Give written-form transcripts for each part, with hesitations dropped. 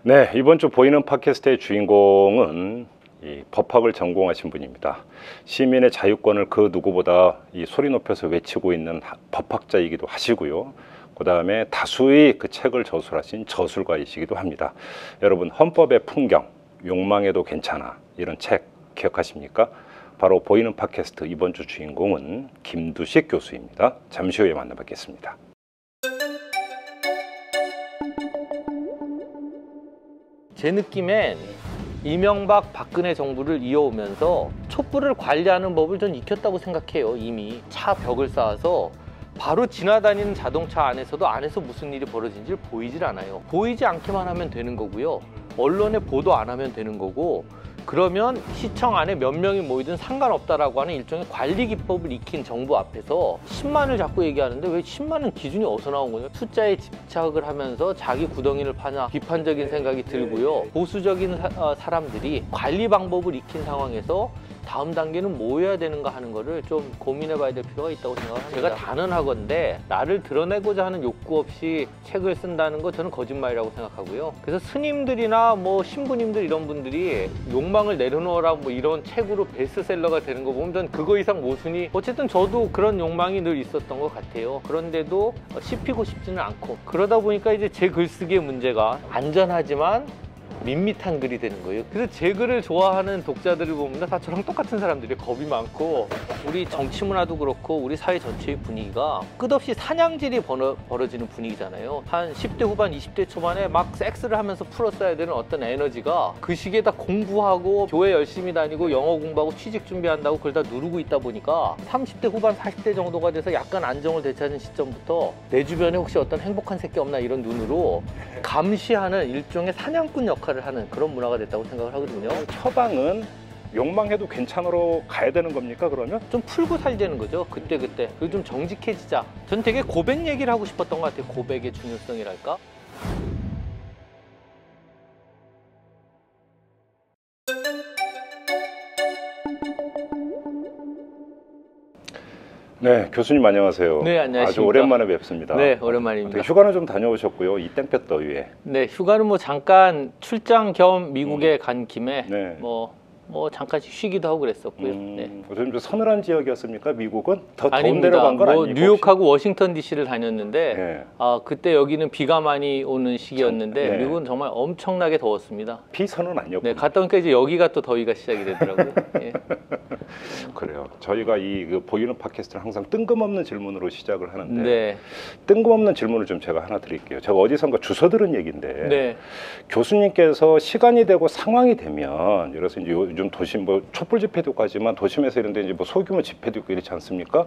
네, 이번 주 보이는 팟캐스트의 주인공은 이 법학을 전공하신 분입니다. 시민의 자유권을 그 누구보다 이 소리 높여서 외치고 있는 법학자이기도 하시고요. 그 다음에 다수의 그 책을 저술하신 저술가이시기도 합니다. 여러분, 헌법의 풍경, 욕망해도 괜찮아, 이런 책 기억하십니까? 바로 보이는 팟캐스트 이번 주 주인공은 김두식 교수입니다. 잠시 후에 만나뵙겠습니다. 제 느낌엔 이명박 박근혜 정부를 이어오면서 촛불을 관리하는 법을 전 익혔다고 생각해요. 이미 차 벽을 쌓아서 바로 지나다니는 자동차 안에서도 안에서 무슨 일이 벌어진지 보이질 않아요. 보이지 않게만 하면 되는 거고요. 언론에 보도 안 하면 되는 거고, 그러면 시청 안에 몇 명이 모이든 상관없다라고 하는 일종의 관리 기법을 익힌 정부 앞에서 10만을 자꾸 얘기하는데 왜 10만은 기준이 어디서 나온 거냐? 숫자에 집착을 하면서 자기 구덩이를 파냐, 비판적인 생각이 들고요. 보수적인 사람들이 관리 방법을 익힌 상황에서 다음 단계는 뭐 해야 되는가 하는 거를 좀 고민해 봐야 될 필요가 있다고 생각합니다. 제가 단언하건대 나를 드러내고자 하는 욕구 없이 책을 쓴다는 거 저는 거짓말이라고 생각하고요. 그래서 스님들이나 뭐 신부님들 이런 분들이 욕망을 내려놓으라 뭐 이런 책으로 베스트셀러가 되는 거 보면 전 그거 이상 모순이, 어쨌든 저도 그런 욕망이 늘 있었던 것 같아요. 그런데도 씹히고 싶지는 않고, 그러다 보니까 이제 제 글쓰기의 문제가 안전하지만 밋밋한 글이 되는 거예요. 그래서 제 글을 좋아하는 독자들을 보면 다 저랑 똑같은 사람들이 겁이 많고, 우리 정치 문화도 그렇고 우리 사회 전체의 분위기가 끝없이 사냥질이 벌어지는 분위기잖아요. 한 10대 후반 20대 초반에 막 섹스를 하면서 풀었어야 되는 어떤 에너지가 그 시기에 다 공부하고 교회 열심히 다니고 영어 공부하고 취직 준비한다고 그걸 다 누르고 있다 보니까 30대 후반 40대 정도가 돼서 약간 안정을 되찾은 시점부터 내 주변에 혹시 어떤 행복한 새끼 없나 이런 눈으로 감시하는 일종의 사냥꾼 역할을 하는 그런 문화가 됐다고 생각을 하거든요. 처방은 욕망해도 괜찮으로 가야 되는 겁니까, 그러면? 좀 풀고 살자는 거죠. 그때 그리고 좀 정직해지자. 전 되게 고백 얘기를 하고 싶었던 것 같아요. 고백의 중요성이랄까? 네, 교수님 안녕하세요. 네, 안녕하십니까. 아주 오랜만에 뵙습니다. 네, 오랜만입니다. 휴가는 좀 다녀오셨고요, 이 땡볕 더위에. 네, 휴가는 뭐 잠깐 출장 겸 미국에 간 김에 네. 뭐 잠깐씩 쉬기도 하고 그랬었고요. 네. 좀 서늘한 지역이었습니까, 미국은? 더 더운 아닙니다. 데로 간 건 아니고? 뉴욕하고 워싱턴 DC를 다녔는데 네. 그때 여기는 비가 많이 오는 시기였는데 네. 미국은 정말 엄청나게 더웠습니다. 비선은 아니었고. 네, 갔다 오니까 이제 여기가 또 더위가 시작이 되더라고요. 예. 그래요. 저희가 그 보이는 팟캐스트를 항상 뜬금없는 질문으로 시작을 하는데, 네. 뜬금없는 질문을 좀 제가 하나 드릴게요. 제가 어디선가 주워 들은 얘기인데, 네. 교수님께서 시간이 되고 상황이 되면, 그래서 이제 요즘 도심 뭐 촛불 집회도 가지만 도심에서 이런데 이제 뭐 소규모 집회도 있고 이렇지 않습니까?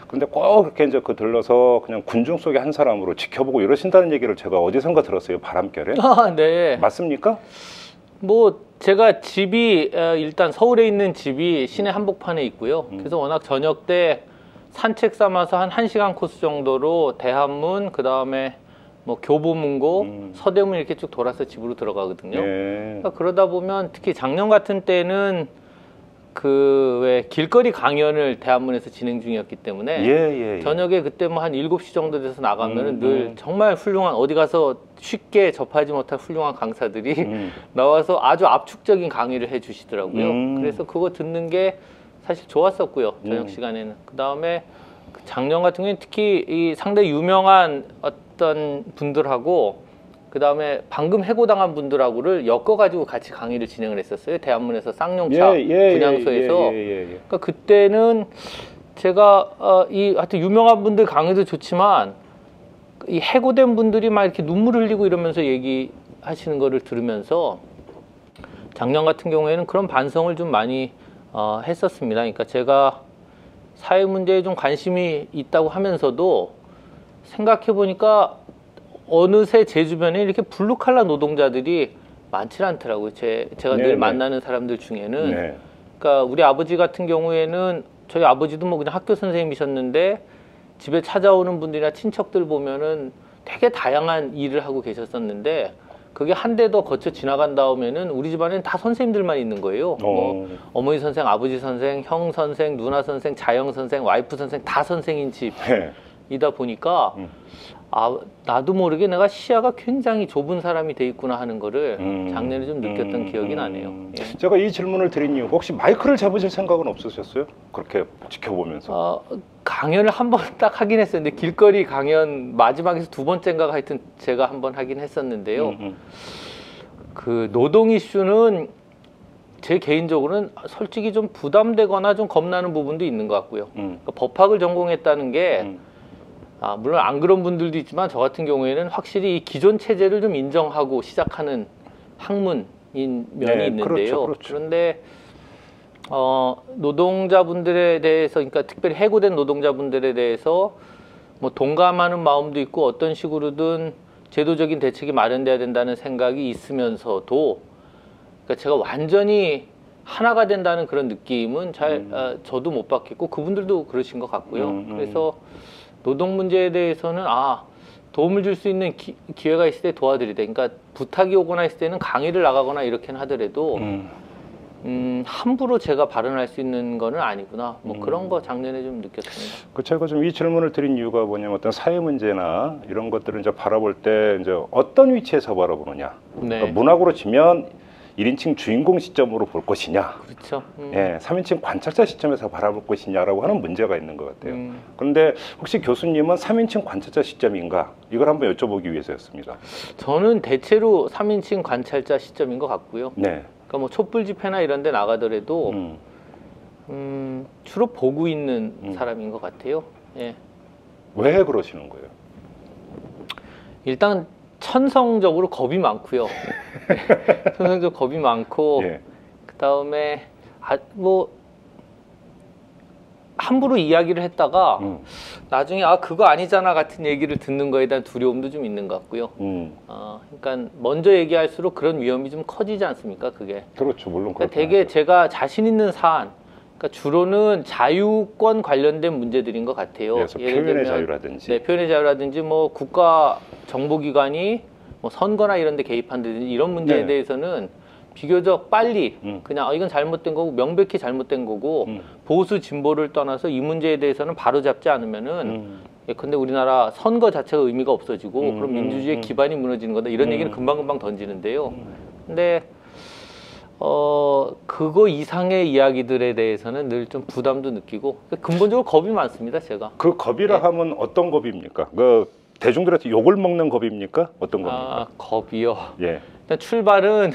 근데 꼭 그렇게 이제 들러서 그냥 군중 속의 한 사람으로 지켜보고 이러신다는 얘기를 제가 어디선가 들었어요, 바람결에. 네. 맞습니까? 뭐 제가 집이 일단 서울에 있는 집이 시내 한복판에 있고요. 그래서 워낙 저녁 때 산책 삼아서 한 1시간 코스 정도로 대한문, 그 다음에 뭐 교보문고, 서대문 이렇게 쭉 돌아서 집으로 들어가거든요. 그러니까 그러다 보면 특히 작년 같은 때는 그 왜 길거리 강연을 대한문에서 진행 중이었기 때문에 저녁에 그때 뭐 한 7시 정도 돼서 나가면은 늘 정말 훌륭한, 어디 가서 쉽게 접하지 못할 훌륭한 강사들이 나와서 아주 압축적인 강의를 해 주시더라고요. 그래서 그거 듣는 게 사실 좋았었고요, 저녁 시간에는. 그 다음에 작년 같은 경우는 특히 이 상당히 유명한 어떤 분들하고 그 다음에 방금 해고당한 분들하고를 엮어가지고 같이 강의를 진행을 했었어요. 대한문에서 쌍용차 분향소에서. 그러니까 그때는 제가 하여튼 유명한 분들 강의도 좋지만 이 해고된 분들이 막 이렇게 눈물을 흘리고 이러면서 얘기하시는 거를 들으면서 작년 같은 경우에는 그런 반성을 좀 많이 했었습니다. 그러니까 제가 사회 문제에 좀 관심이 있다고 하면서도 생각해 보니까 어느새 제 주변에 이렇게 블루칼라 노동자들이 많지 않더라고요. 제가 늘 만나는 사람들 중에는. 그러니까 우리 아버지 같은 경우에는, 저희 아버지도 뭐 그냥 학교 선생님이셨는데 집에 찾아오는 분들이나 친척들 보면은 되게 다양한 일을 하고 계셨었는데 그게 한 대 더 거쳐 지나간 다음에는 우리 집안에는 다 선생님들만 있는 거예요. 뭐 어머니 선생, 아버지 선생, 형 선생, 누나 선생, 자영 선생, 와이프 선생 다 선생인 집이다 보니까 아, 나도 모르게 내가 시야가 굉장히 좁은 사람이 돼 있구나 하는 거를 작년에 좀 느꼈던 기억이 나네요. 예. 제가 이 질문을 드린 이유가 혹시 마이크를 잡으실 생각은 없으셨어요? 그렇게 지켜보면서. 강연을 한 번 딱 하긴 했었는데 길거리 강연 마지막에서 두 번째인가 하여튼 제가 한 번 하긴 했었는데요. 그 노동 이슈는 제 개인적으로는 솔직히 좀 부담되거나 좀 겁나는 부분도 있는 것 같고요. 그러니까 법학을 전공했다는 게 물론 안 그런 분들도 있지만 저 같은 경우에는 확실히 이 기존 체제를 좀 인정하고 시작하는 학문인 면이 네, 있는데요. 그렇죠. 그런데 노동자분들에 대해서, 그러니까 특별히 해고된 노동자분들에 대해서 뭐 동감하는 마음도 있고 어떤 식으로든 제도적인 대책이 마련돼야 된다는 생각이 있으면서도, 그러니까 제가 완전히 하나가 된다는 그런 느낌은 저도 못 받겠고 그분들도 그러신 것 같고요. 그래서 노동 문제에 대해서는 도움을 줄 수 있는 기회가 있을 때 도와드리다. 그러니까 부탁이 오거나 했을 때는 강의를 나가거나 이렇게는 하더라도 함부로 제가 발언할 수 있는 거는 아니구나. 뭐 그런 거 작년에 좀 느꼈습니다. 그 제가 좀 이 질문을 드린 이유가 뭐냐면 어떤 사회 문제나 이런 것들을 이제 바라볼 때 이제 어떤 위치에서 바라보느냐. 네. 그러니까 문학으로 치면 1인칭 주인공 시점으로 볼 것이냐, 그렇죠. 예, 3인칭 관찰자 시점에서 바라볼 것이냐라고 하는 문제가 있는 것 같아요. 그런데 혹시 교수님은 3인칭 관찰자 시점인가? 이걸 한번 여쭤보기 위해서였습니다. 저는 대체로 3인칭 관찰자 시점인 것 같고요. 네. 그러니까 뭐 촛불 집회나 이런 데 나가더라도 주로 보고 있는 사람인 것 같아요. 예. 왜 그러시는 거예요? 일단 천성적으로 겁이 많고요. 천성적으로 겁이 많고 예. 그다음에 뭐 함부로 이야기를 했다가 나중에 그거 아니잖아 같은 얘기를 듣는 거에 대한 두려움도 좀 있는 것 같고요. 그러니까 먼저 얘기할수록 그런 위험이 좀 커지지 않습니까? 그게. 그렇죠, 물론 그러니까 그렇죠. 되게 제가 자신 있는 사안, 그러니까 주로는 자유권 관련된 문제들인 것 같아요. 그래서 예를 표현의 들면, 자유라든지. 네, 표현의 자유라든지 뭐 국가 정보기관이 뭐 선거나 이런 데 개입한다든지 이런 문제에 네. 대해서는 비교적 빨리 그냥 이건 잘못된 거고 명백히 잘못된 거고 보수 진보를 떠나서 이 문제에 대해서는 바로 잡지 않으면은 근데 우리나라 선거 자체가 의미가 없어지고 그럼 민주주의의 기반이 무너지는 거다 이런 얘기를 금방금방 던지는데요. 근데 그거 이상의 이야기들에 대해서는 늘 좀 부담도 느끼고 근본적으로 겁이 많습니다, 제가. 그 겁이라 하면 어떤 겁입니까? 그 대중들한테 욕을 먹는 겁입니까? 어떤 겁니까? 겁이요. 예. 일단 출발은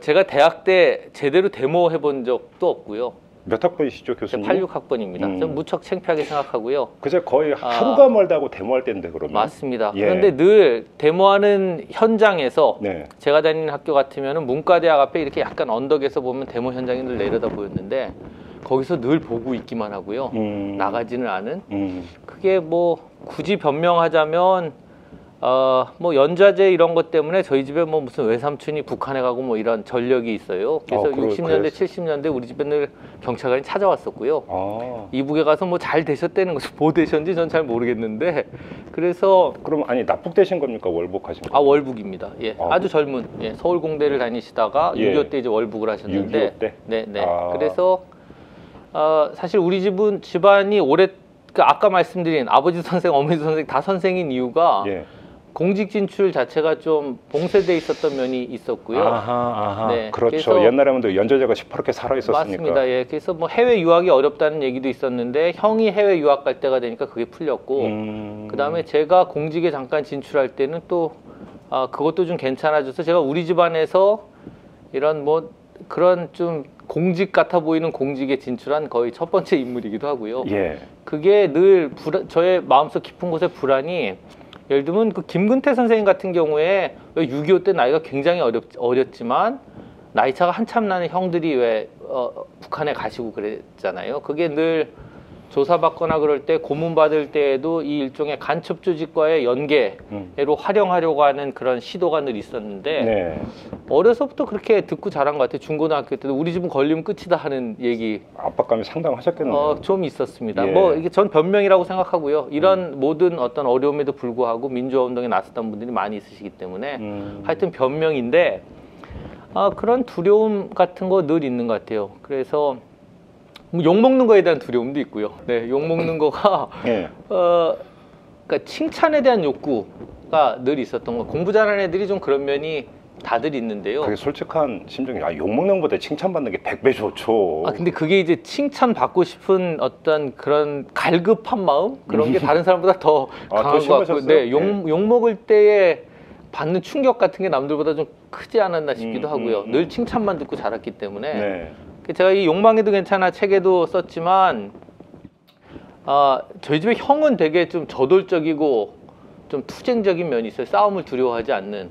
제가 대학 때 제대로 데모 해본 적도 없고요. 몇 학번이시죠, 교수님? 86학번입니다. 좀 무척 창피하게 생각하고요. 그제 거의 하루가 멀다 하고 데모할 때인데 그러면. 맞습니다. 예. 그런데 늘 데모하는 현장에서 네. 제가 다니는 학교 같으면 문과대학 앞에 이렇게 약간 언덕에서 보면 데모 현장이 늘 내려다 보였는데 거기서 늘 보고 있기만 하고요. 나가지는 않은. 그게 뭐 굳이 변명하자면 뭐 연좌제 이런 것 때문에 저희 집에 뭐 무슨 외삼촌이 북한에 가고 뭐 이런 전력이 있어요. 그래서 60년대, 70년대 우리 집에 늘 경찰관이 찾아왔었고요. 이북에 가서 뭐 잘 되셨다는 것이 뭐 되셨는지 전 잘 모르겠는데 그래서 그럼 아니 납북되신 겁니까? 월북하신 겁니까? 월북입니다. 예, 아주 젊은 서울공대를 다니시다가 6.25 때 이제 월북을 하셨는데 6.25 때? 네. 그래서 사실 우리 집안이 아까 말씀드린 아버지 선생, 어머니 선생 다 선생인 이유가 공직 진출 자체가 좀 봉쇄돼 있었던 면이 있었고요. 네, 그렇죠. 옛날에는 연좌제가 시퍼렇게 살아 있었으니까. 맞습니다. 예, 그래서 뭐 해외 유학이 어렵다는 얘기도 있었는데 형이 해외 유학 갈 때가 되니까 그게 풀렸고, 그 다음에 제가 공직에 잠깐 진출할 때는 또 그것도 좀 괜찮아져서 제가 우리 집안에서 이런 뭐 그런 좀 공직 같아 보이는 공직에 진출한 거의 첫 번째 인물이기도 하고요. 예. 그게 늘 저의 마음속 깊은 곳에 불안이, 예를 들면 그 김근태 선생님 같은 경우에 6.25 때 나이가 굉장히 어렸지만 나이 차가 한참 나는 형들이 왜 북한에 가시고 그랬잖아요. 그게 늘 조사받거나 그럴 때 고문받을 때에도 이 일종의 간첩 조직과의 연계로 활용하려고 하는 그런 시도가 늘 있었는데 네. 어려서부터 그렇게 듣고 자란 것 같아요. 중고등학교 때도 우리 집은 걸리면 끝이다 하는 얘기 압박감이 상당하셨겠네요. 좀 있었습니다. 예. 뭐 이게 전 변명이라고 생각하고요. 이런 모든 어떤 어려움에도 불구하고 민주화 운동에 나섰던 분들이 많이 있으시기 때문에 하여튼 변명인데 그런 두려움 같은 거 늘 있는 것 같아요. 그래서 뭐 욕먹는 거에 대한 두려움도 있고요. 네, 욕먹는 거가 예. 그러니까 칭찬에 대한 욕구가 늘 있었던 거. 공부 잘하는 애들이 좀 그런 면이 다들 있는데요. 그게 솔직한 심정이 욕먹는 것보다 칭찬받는 게 100배 좋죠. 근데 그게 이제 칭찬받고 싶은 어떤 그런 갈급한 마음? 그런 게 다른 사람보다 더 강한 것 같고. 네, 욕먹을 때에 받는 충격 같은 게 남들보다 좀 크지 않았나 싶기도 하고요. 늘 칭찬만 듣고 자랐기 때문에. 네. 제가 이 욕망에도 괜찮아 책에도 썼지만 저희 집에 형은 되게 좀 저돌적이고 좀 투쟁적인 면이 있어요. 싸움을 두려워하지 않는.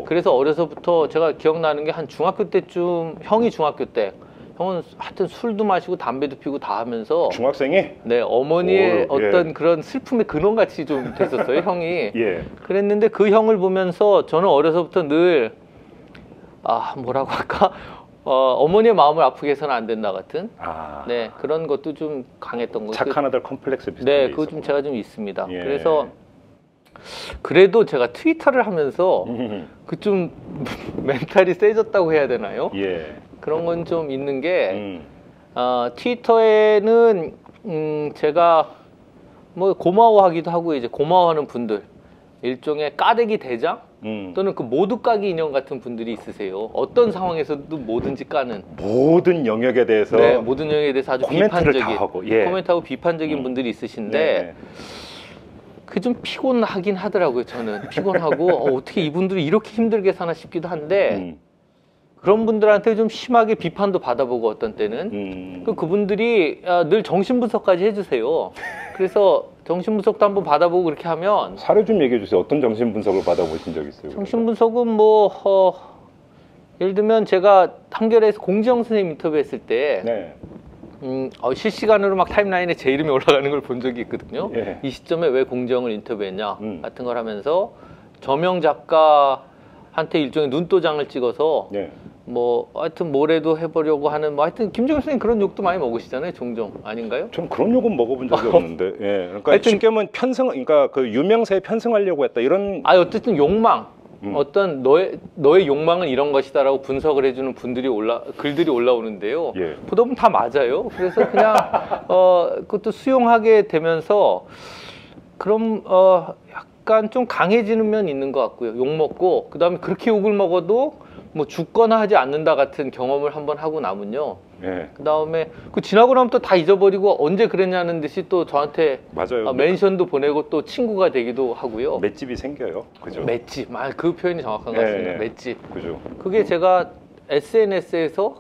그래서 어려서부터 제가 기억나는 게 한 중학교 때쯤 형이 중학교 때 형은 하여튼 술도 마시고 담배도 피우고 다 하면서 중학생이? 네, 어머니의 어떤 예. 그런 슬픔의 근원같이 좀 됐었어요. 형이. 예. 그랬는데 그 형을 보면서 저는 어려서부터 늘 뭐라고 할까? 어머니의 마음을 아프게 해서는 안 된다 같은 네, 그런 것도 좀 강했던 것 같아요. 착한 아들 컴플렉스 비슷한 네, 게 그거 있었구나. 좀 제가 좀 있습니다. 예. 그래서 그래도 제가 트위터를 하면서 그 좀 멘탈이 세졌다고 해야 되나요? 예. 그런 건 좀 있는 게 트위터에는 제가 뭐 고마워하기도 하고 이제 고마워하는 분들 일종의 까대기 대장 또는 그 모두 까기 인형 같은 분들이 있으세요. 어떤 상황에서도 뭐든지 까는 모든 영역에 대해서 네, 모든 영역에 대해서 아주 코멘트를 비판적인 다 하고, 예. 코멘트하고 비판적인 분들이 있으신데 네. 그게 좀 피곤하긴 하더라고요. 저는 피곤하고 어떻게 이분들이 이렇게 힘들게 사나 싶기도 한데 그런 분들한테 좀 심하게 비판도 받아보고 어떤 때는 그분들이 늘 정신분석까지 해주세요. 그래서 정신분석도 한번 받아보고 그렇게 하면 사례 좀 얘기해 주세요. 어떤 정신분석을 받아보신 적 있어요? 정신분석은 뭐 예를 들면 제가 한겨레에서 공지영 선생님 인터뷰했을 때 네. 실시간으로 막 타임라인에 제 이름이 올라가는 걸 본 적이 있거든요. 예. 이 시점에 왜 공지영을 인터뷰했냐 같은 걸 하면서 저명 작가한테 일종의 눈도장을 찍어서 네. 뭐 하여튼 뭐래도 해보려고 하는 뭐 하여튼 김정일 선생님 그런 욕도 많이 먹으시잖아요. 종종 아닌가요? 전 그런 욕은 먹어본 적이 없는데. 예. 그러니까 하여튼, 쉽게 하면 그러니까 그 유명세에 편승하려고 했다 이런. 어쨌든 욕망. 어떤 너의 욕망은 이런 것이다라고 분석을 해주는 글들이 올라오는데요. 예. 보다 보면 다 맞아요. 그래서 그냥 그것도 수용하게 되면서 그럼 약간 좀 강해지는 면 있는 것 같고요. 욕 먹고 그다음에 그렇게 욕을 먹어도 뭐 죽거나 하지 않는다 같은 경험을 한번 하고 나면요. 예. 그다음에 그 지나고 나면 또 다 잊어버리고 언제 그랬냐는 듯이 또 저한테 맞아요. 멘션도 보내고 또 친구가 되기도 하고요. 맷집이 생겨요. 그죠? 맷집. 그 표현이 정확한 것 같습니다. 예. 맷집. 그죠? 그게 제가 SNS에서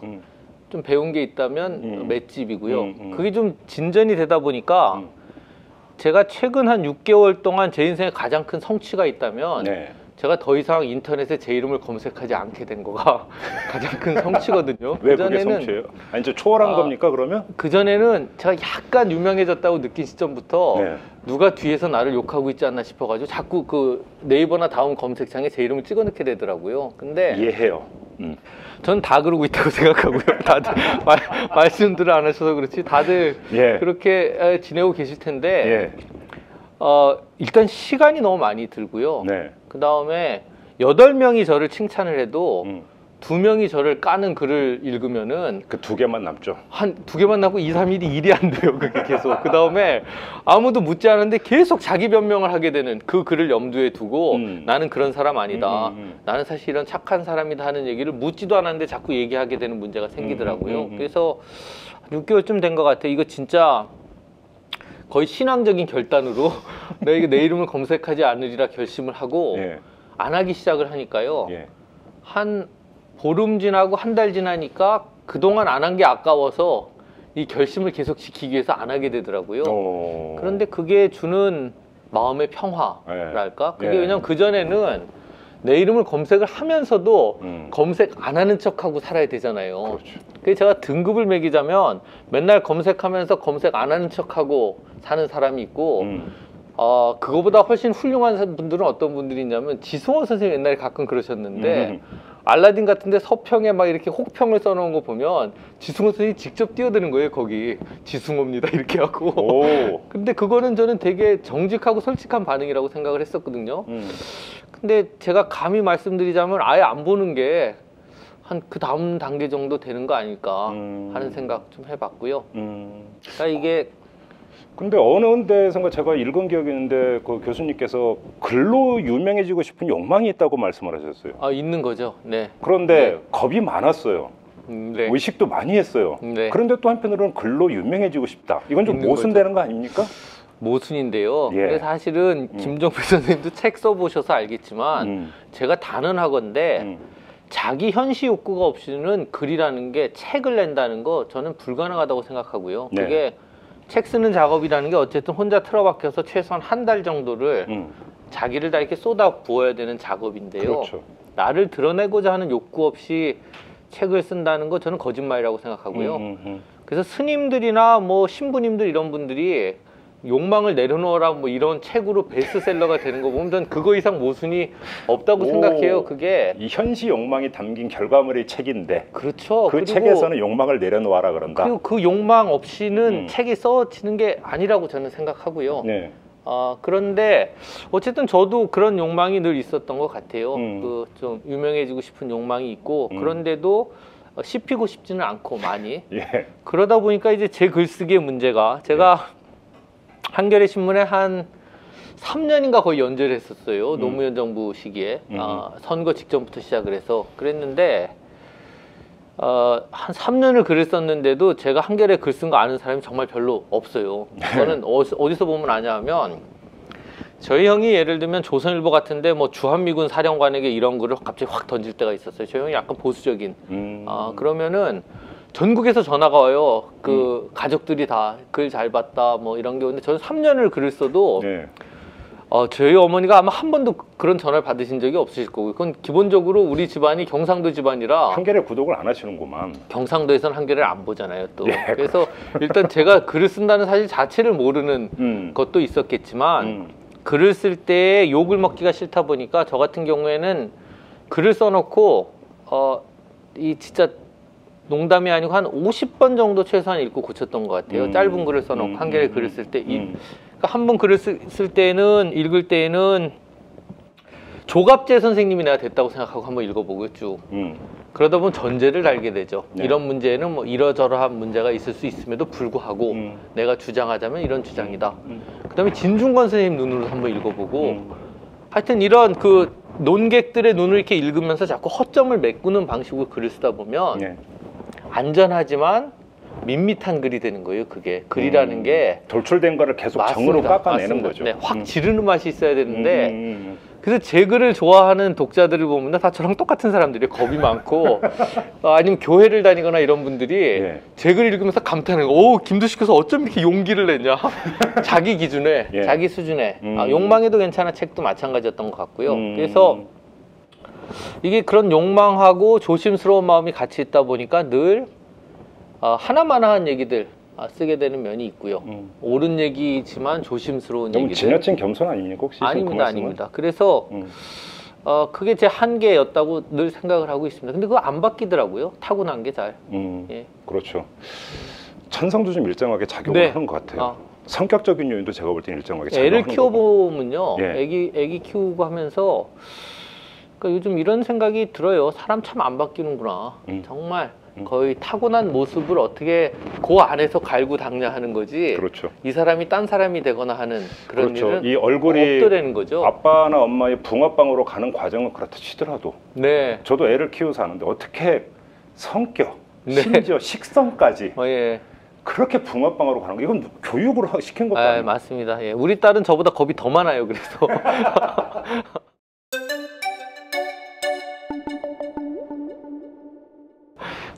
좀 배운 게 있다면 맷집이고요. 그게 좀 진전이 되다 보니까 제가 최근 한 6개월 동안 제 인생에 가장 큰 성취가 있다면 네. 제가 더 이상 인터넷에 제 이름을 검색하지 않게 된 거가 가장 큰 성취거든요. 왜 그게 성취예요? 아니 저 초월한 겁니까 그러면? 그전에는 제가 약간 유명해졌다고 느낀 시점부터 네. 누가 뒤에서 나를 욕하고 있지 않나 싶어가지고 자꾸 그 네이버나 다음 검색창에 제 이름을 찍어넣게 되더라고요. 근데 이해해요. 전 다 그러고 있다고 생각하고요. 다들 말씀들을 안 하셔서 그렇지 다들 예. 그렇게 지내고 계실 텐데 예. 일단 시간이 너무 많이 들고요. 네. 그 다음에 8명이 저를 칭찬을 해도 2명이 저를 까는 글을 읽으면은 그 2개만 남죠. 한 2개만 나고 2, 3일이 일이 안 돼요. 그게 계속. 그 다음에 아무도 묻지 않은데 계속 자기 변명을 하게 되는 그 글을 염두에 두고 나는 그런 사람 아니다. 나는 사실 이런 착한 사람이다 하는 얘기를 묻지도 않았는데 자꾸 얘기하게 되는 문제가 생기더라고요. 그래서 6개월쯤 된 것 같아요. 이거 진짜 거의 신앙적인 결단으로 내가 내 이름을 검색하지 않으리라 결심을 하고 예. 안 하기 시작을 하니까요. 예. 한 보름 지나고 한 달 지나니까 그동안 안 한 게 아까워서 이 결심을 계속 지키기 위해서 안 하게 되더라고요. 그런데 그게 주는 마음의 평화랄까? 그게 예. 왜냐면 그전에는 내 이름을 검색을 하면서도 음. 검색 안 하는 척하고 살아야 되잖아요. 그렇죠. 그래서 제가 등급을 매기자면 맨날 검색하면서 검색 안 하는 척하고 사는 사람이 있고 그거보다 훨씬 훌륭한 분들은 어떤 분들이 있냐면 지승호 선생님 옛날에 가끔 그러셨는데 알라딘 같은데 서평에 막 이렇게 혹평을 써놓은 거 보면 지승호 선생님이 직접 뛰어드는 거예요. 거기 지승호입니다 이렇게 하고. 오. 근데 그거는 저는 되게 정직하고 솔직한 반응이라고 생각을 했었거든요. 근데 제가 감히 말씀드리자면 아예 안 보는 게 한 그 다음 단계 정도 되는 거 아닐까 하는 생각 좀 해봤고요. 그러니까 이게 근데 어느 데선가 제가 읽은 기억이 있는데 그 교수님께서 글로 유명해지고 싶은 욕망이 있다고 말씀을 하셨어요. 있는 거죠. 네. 그런데 네. 겁이 많았어요. 네. 의식도 많이 했어요. 네. 그런데 또 한편으로는 글로 유명해지고 싶다. 이건 좀 있는 모순되는 거 아닙니까? 모순인데요. 예. 근데 사실은 김종필 선생님도 책 써보셔서 알겠지만 제가 단언하건대 자기 현시 욕구가 없이는 글이라는 게 책을 낸다는 거 저는 불가능하다고 생각하고요. 네. 그게 책 쓰는 작업이라는 게 어쨌든 혼자 틀어박혀서 최소한 한 달 정도를 자기를 다 이렇게 쏟아 부어야 되는 작업인데요. 그렇죠. 나를 드러내고자 하는 욕구 없이 책을 쓴다는 거 저는 거짓말이라고 생각하고요. 그래서 스님들이나 뭐 신부님들 이런 분들이 욕망을 내려놓아라 뭐 이런 책으로 베스트셀러가 되는 거 보면 전 그거 이상 모순이 없다고 생각해요. 그게 이 현시 욕망이 담긴 결과물의 책인데 그렇죠. 그 책에서는 욕망을 내려놓아라 그런다. 그리고 그 욕망 없이는 책이 써지는 게 아니라고 저는 생각하고요. 네. 그런데 어쨌든 저도 그런 욕망이 늘 있었던 것 같아요. 그 좀 유명해지고 싶은 욕망이 있고 그런데도 씹히고 싶지는 않고 많이. 예. 그러다 보니까 이제 제 글쓰기의 문제가 제가 한겨레 신문에 한 3년인가 거의 연재를 했었어요. 노무현 정부 시기에 선거 직전부터 시작을 해서 그랬는데 한 3년을 글을 썼는데도 제가 한겨레 글 쓴 거 아는 사람이 정말 별로 없어요. 저는 어디서 보면 아냐 하면 저희 형이 예를 들면 조선일보 같은데 뭐 주한미군 사령관에게 이런 글을 갑자기 확 던질 때가 있었어요. 저희 형이 약간 보수적인 그러면은 전국에서 전화가 와요. 그 가족들이 다 글 잘 봤다 뭐 이런 게 오는데 저는 3년을 글을 써도 네. 저희 어머니가 아마 한 번도 그런 전화를 받으신 적이 없으실 거고 그건 기본적으로 우리 집안이 경상도 집안이라 한겨레 구독을 안 하시는구만. 경상도에서는 한겨레를 안 보잖아요 또. 네, 그래서 일단 제가 글을 쓴다는 사실 자체를 모르는 것도 있었겠지만 글을 쓸 때 욕을 먹기가 싫다 보니까 저 같은 경우에는 글을 써놓고 이 진짜 농담이 아니고 한 50번 정도 최소한 읽고 고쳤던 것 같아요. 짧은 글을 써놓고 한겨레 글을 쓸 때. 그러니까 한 번 글을 쓸 때는 읽을 때는 조갑재 선생님이 내가 됐다고 생각하고 한번 읽어보고 쭉. 그러다 보면 전제를 달게 되죠. 네. 이런 문제는 뭐 이러저러한 문제가 있을 수 있음에도 불구하고 내가 주장하자면 이런 주장이다. 그다음에 진중권 선생님 눈으로 한번 읽어보고 하여튼 이런 그 논객들의 눈을 이렇게 읽으면서 자꾸 허점을 메꾸는 방식으로 글을 쓰다 보면 네. 안전하지만 밋밋한 글이 되는 거예요. 그게 글이라는 게 돌출된 거를 계속 맞습니다. 정으로 깎아내는 맞습니다. 거죠. 네, 확 지르는 맛이 있어야 되는데 그래서 제 글을 좋아하는 독자들을 보면 다 저랑 똑같은 사람들이 겁이 많고 아니면 교회를 다니거나 이런 분들이 네. 제 글 읽으면서 감탄해요. 오 김두식 교수 어쩜 이렇게 용기를 내냐. 자기 기준에 예. 자기 수준에 욕망에도 괜찮아 책도 마찬가지였던 것 같고요. 그래서 이게 그런 욕망하고 조심스러운 마음이 같이 있다 보니까 늘 하나마나한 얘기들 쓰게 되는 면이 있고요. 옳은 얘기지만 조심스러운 너무 얘기들. 지나친 겸손 아닙니까 혹시? 지금 그 아닙니다, 말씀은? 아닙니다. 그래서 그게 제 한계였다고 늘 생각을 하고 있습니다. 근데 그거 안 바뀌더라고요. 타고난 게 잘. 예. 그렇죠. 천성도 좀 일정하게 작용을 네. 하는 것 같아요. 성격적인 요인도 제가 볼 때는 일정하게 애를 작용하는 거고. 키워보면요. 예. 애기 키우고 하면서 그러니까 요즘 이런 생각이 들어요. 사람 참 안 바뀌는구나. 정말 거의 타고난 모습을 어떻게 그 안에서 갈고 닦냐 하는 거지. 그렇죠. 이 사람이 딴 사람이 되거나 하는 그런 그렇죠. 일은 이 얼굴이 없더라는 거죠. 아빠나 엄마의 붕어빵으로 가는 과정은 그렇다 치더라도 네. 저도 애를 키워서 아는데 어떻게 성격, 네. 심지어 식성까지 예. 그렇게 붕어빵으로 가는 거 이건 교육으로 시킨 것도 아니에요. 맞습니다. 예. 우리 딸은 저보다 겁이 더 많아요. 그래서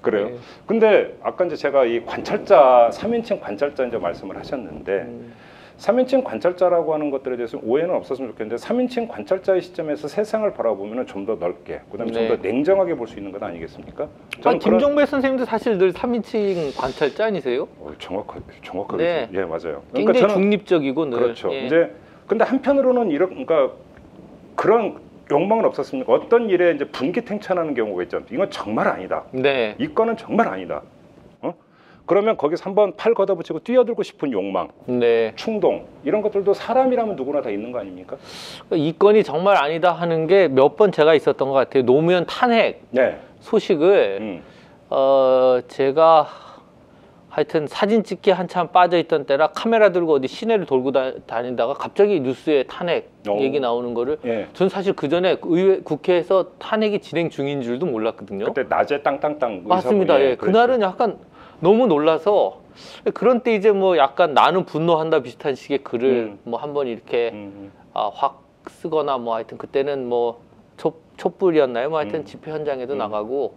그래요. 근데 아까 이제 제가 이 관찰자 3인칭 관찰자 이제 말씀을 하셨는데 3인칭 관찰자라고 하는 것들에 대해서 오해는 없었으면 좋겠는데 3인칭 관찰자의 시점에서 세상을 바라보면 좀 더 넓게, 그다음에 좀 더 냉정하게 볼 수 있는 것 아니겠습니까? 아니, 김종배 선생님도 사실 늘 3인칭 관찰자 아니세요? 정확하게. 네. 예, 맞아요. 굉장히 저는, 중립적이고 늘. 그렇죠. 예. 이제 근데 한편으로는 그러니까 그런 욕망은 없었습니까? 어떤 일에 이제 분기탱천하는 경우가 있죠. 이건 정말 아니다. 네. 이거는 정말 아니다. 그러면 거기서 한번 팔 걷어붙이고 뛰어들고 싶은 욕망, 네. 충동 이런 것들도 사람이라면 누구나 다 있는 거 아닙니까? 이 건이 정말 아니다 하는 게 몇 번 제가 있었던 것 같아요. 노무현 탄핵 네. 소식을 제가 하여튼 사진 찍기 한참 빠져있던 때라 카메라 들고 어디 시내를 돌고 다니다가 갑자기 뉴스에 탄핵 얘기 나오는 거를 예. 전 사실 그 전에 국회에서 탄핵이 진행 중인 줄도 몰랐거든요. 그때 낮에 땅땅땅 맞습니다. 예. 그날은 약간 너무 놀라서 그런 때 이제 뭐 약간 나는 분노한다 비슷한 식의 글을 뭐 한번 이렇게 확 쓰거나 뭐 하여튼 그때는 뭐 촛불이었나요? 뭐 하여튼 집회 현장에도 나가고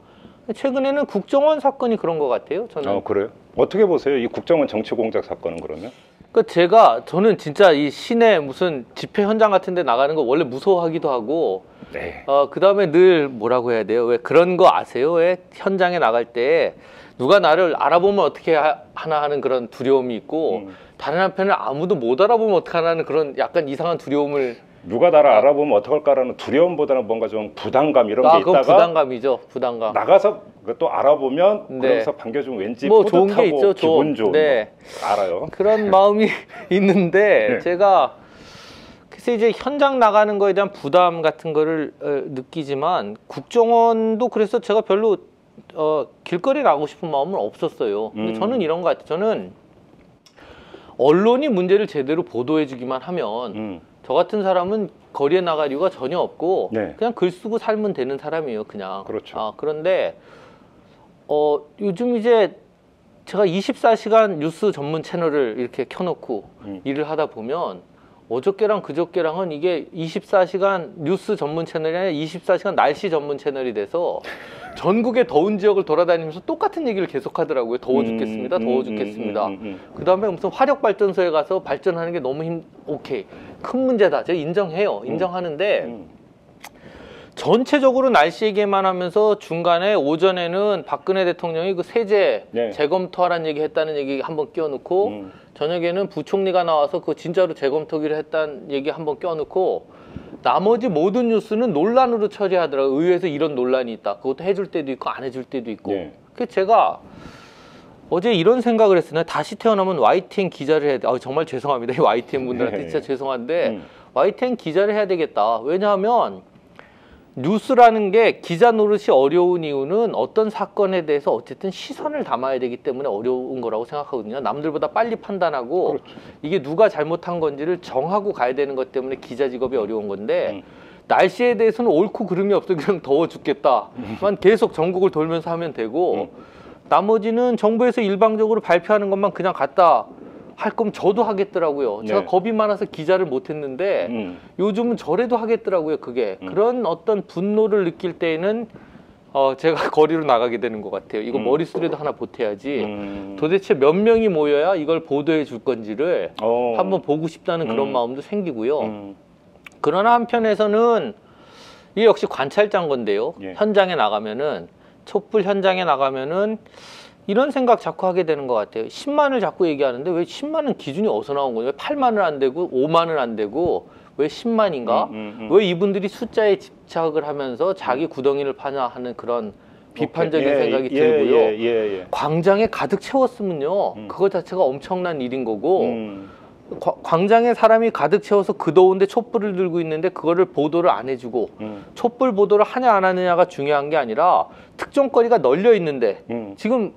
최근에는 국정원 사건이 그런 것 같아요. 저는. 그래요? 어떻게 보세요? 이 국정원 정치 공작 사건은 그러면? 저는 진짜 이 시내 무슨 집회 현장 같은 데 나가는 거 원래 무서워하기도 하고 네. 그 다음에 늘 뭐라고 해야 돼요? 왜 그런 거 아세요? 왜 현장에 나갈 때 누가 나를 알아보면 어떻게 하나 하는 그런 두려움이 있고 다른 한편은 아무도 못 알아보면 어떡하나 하는 그런 약간 이상한 두려움을 누가 나를 알아보면 어떡할까라는 두려움보다는 뭔가 좀 부담감 이런 게 그건 있다가 부담감이죠. 부담감. 나가서 또 알아보면 네. 그러면서 반겨주면 왠지 뭐 뿌듯하고 좋은 게 있죠. 기분 좋은 네. 거. 알아요. 그런 마음이 있는데 네. 제가 그래서 이제 현장 나가는 거에 대한 부담 같은 거를 느끼지만 국정원도 그래서 제가 별로 길거리 나가고 싶은 마음은 없었어요. 근데 저는 이런 것 같아요. 저는 언론이 문제를 제대로 보도해주기만 하면 저 같은 사람은 거리에 나갈 이유가 전혀 없고 네. 그냥 글 쓰고 살면 되는 사람이에요. 그냥. 그렇죠. 그런데 요즘 이제 제가 24시간 뉴스 전문 채널을 이렇게 켜놓고 일을 하다 보면 어저께랑 그저께랑은 이게 24시간 뉴스 전문 채널이 아니라 24시간 날씨 전문 채널이 돼서 전국의 더운 지역을 돌아다니면서 똑같은 얘기를 계속 하더라고요. 더워 죽겠습니다. 더워 죽겠습니다. 그 다음에 무슨 화력발전소에 가서 발전하는 게 너무 오케이. 큰 문제다. 제가 인정해요. 인정하는데 전체적으로 날씨 얘기만 하면서 중간에 오전에는 박근혜 대통령이 그 세제 네. 재검토하라는 얘기 했다는 얘기 한번 끼워놓고 저녁에는 부총리가 나와서 그 진짜로 재검토기를 했다는 얘기 한번 껴놓고 나머지 모든 뉴스는 논란으로 처리하더라고요. 의회에서 이런 논란이 있다. 그것도 해줄 때도 있고 안 해줄 때도 있고. 네. 그래서 제가 어제 이런 생각을 했어요. 다시 태어나면 YTN 기자를 해야 돼. 정말 죄송합니다. 이 YTN 분들한테 진짜 죄송한데 YTN 기자를 해야 되겠다. 왜냐하면 뉴스라는 게 기자 노릇이 어려운 이유는 어떤 사건에 대해서 어쨌든 시선을 담아야 되기 때문에 어려운 거라고 생각하거든요. 남들보다 빨리 판단하고 그렇죠. 이게 누가 잘못한 건지를 정하고 가야 되는 것 때문에 기자 직업이 어려운 건데 날씨에 대해서는 옳고 그름이 없어 그냥 더워 죽겠다만 계속 전국을 돌면서 하면 되고 나머지는 정부에서 일방적으로 발표하는 것만 그냥 갖다 할 거면 저도 하겠더라고요. 제가 네. 겁이 많아서 기자를 못 했는데 요즘은 저래도 하겠더라고요. 그게 그런 어떤 분노를 느낄 때에는 제가 거리로 나가게 되는 것 같아요. 이거 머릿수라도 하나 보태야지. 도대체 몇 명이 모여야 이걸 보도해 줄 건지를 한번 보고 싶다는 그런 마음도 생기고요. 그러나 한편에서는 이게 역시 관찰자인 건데요. 예. 현장에 나가면은 촛불 현장에 나가면은 이런 생각 자꾸 하게 되는 것 같아요. 10만을 자꾸 얘기하는데 왜 10만은 기준이 어디서 나온 거냐? 왜 8만은 안 되고 5만은 안 되고 왜 10만인가? 왜 이분들이 숫자에 집착을 하면서 자기 구덩이를 파냐 하는 그런 비판적인 생각이 들고요. 광장에 가득 채웠으면요. 그거 자체가 엄청난 일인 거고 광장에 사람이 가득 채워서 그 더운데 촛불을 들고 있는데 그거를 보도를 안 해주고 촛불 보도를 하냐 안 하느냐가 중요한 게 아니라 특종거리가 널려 있는데 지금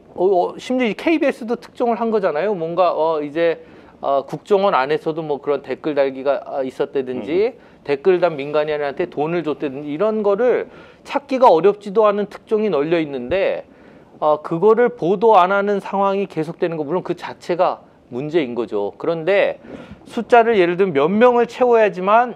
심지어 KBS도 특종을 한 거잖아요. 뭔가 이제 국정원 안에서도 뭐 그런 댓글 달기가 있었다든지 댓글단 민간인한테 돈을 줬다든지 이런 거를 찾기가 어렵지도 않은 특종이 널려 있는데 그거를 보도 안 하는 상황이 계속되는 거 물론 그 자체가 문제인 거죠. 그런데 숫자를 예를 들면 몇 명을 채워야지만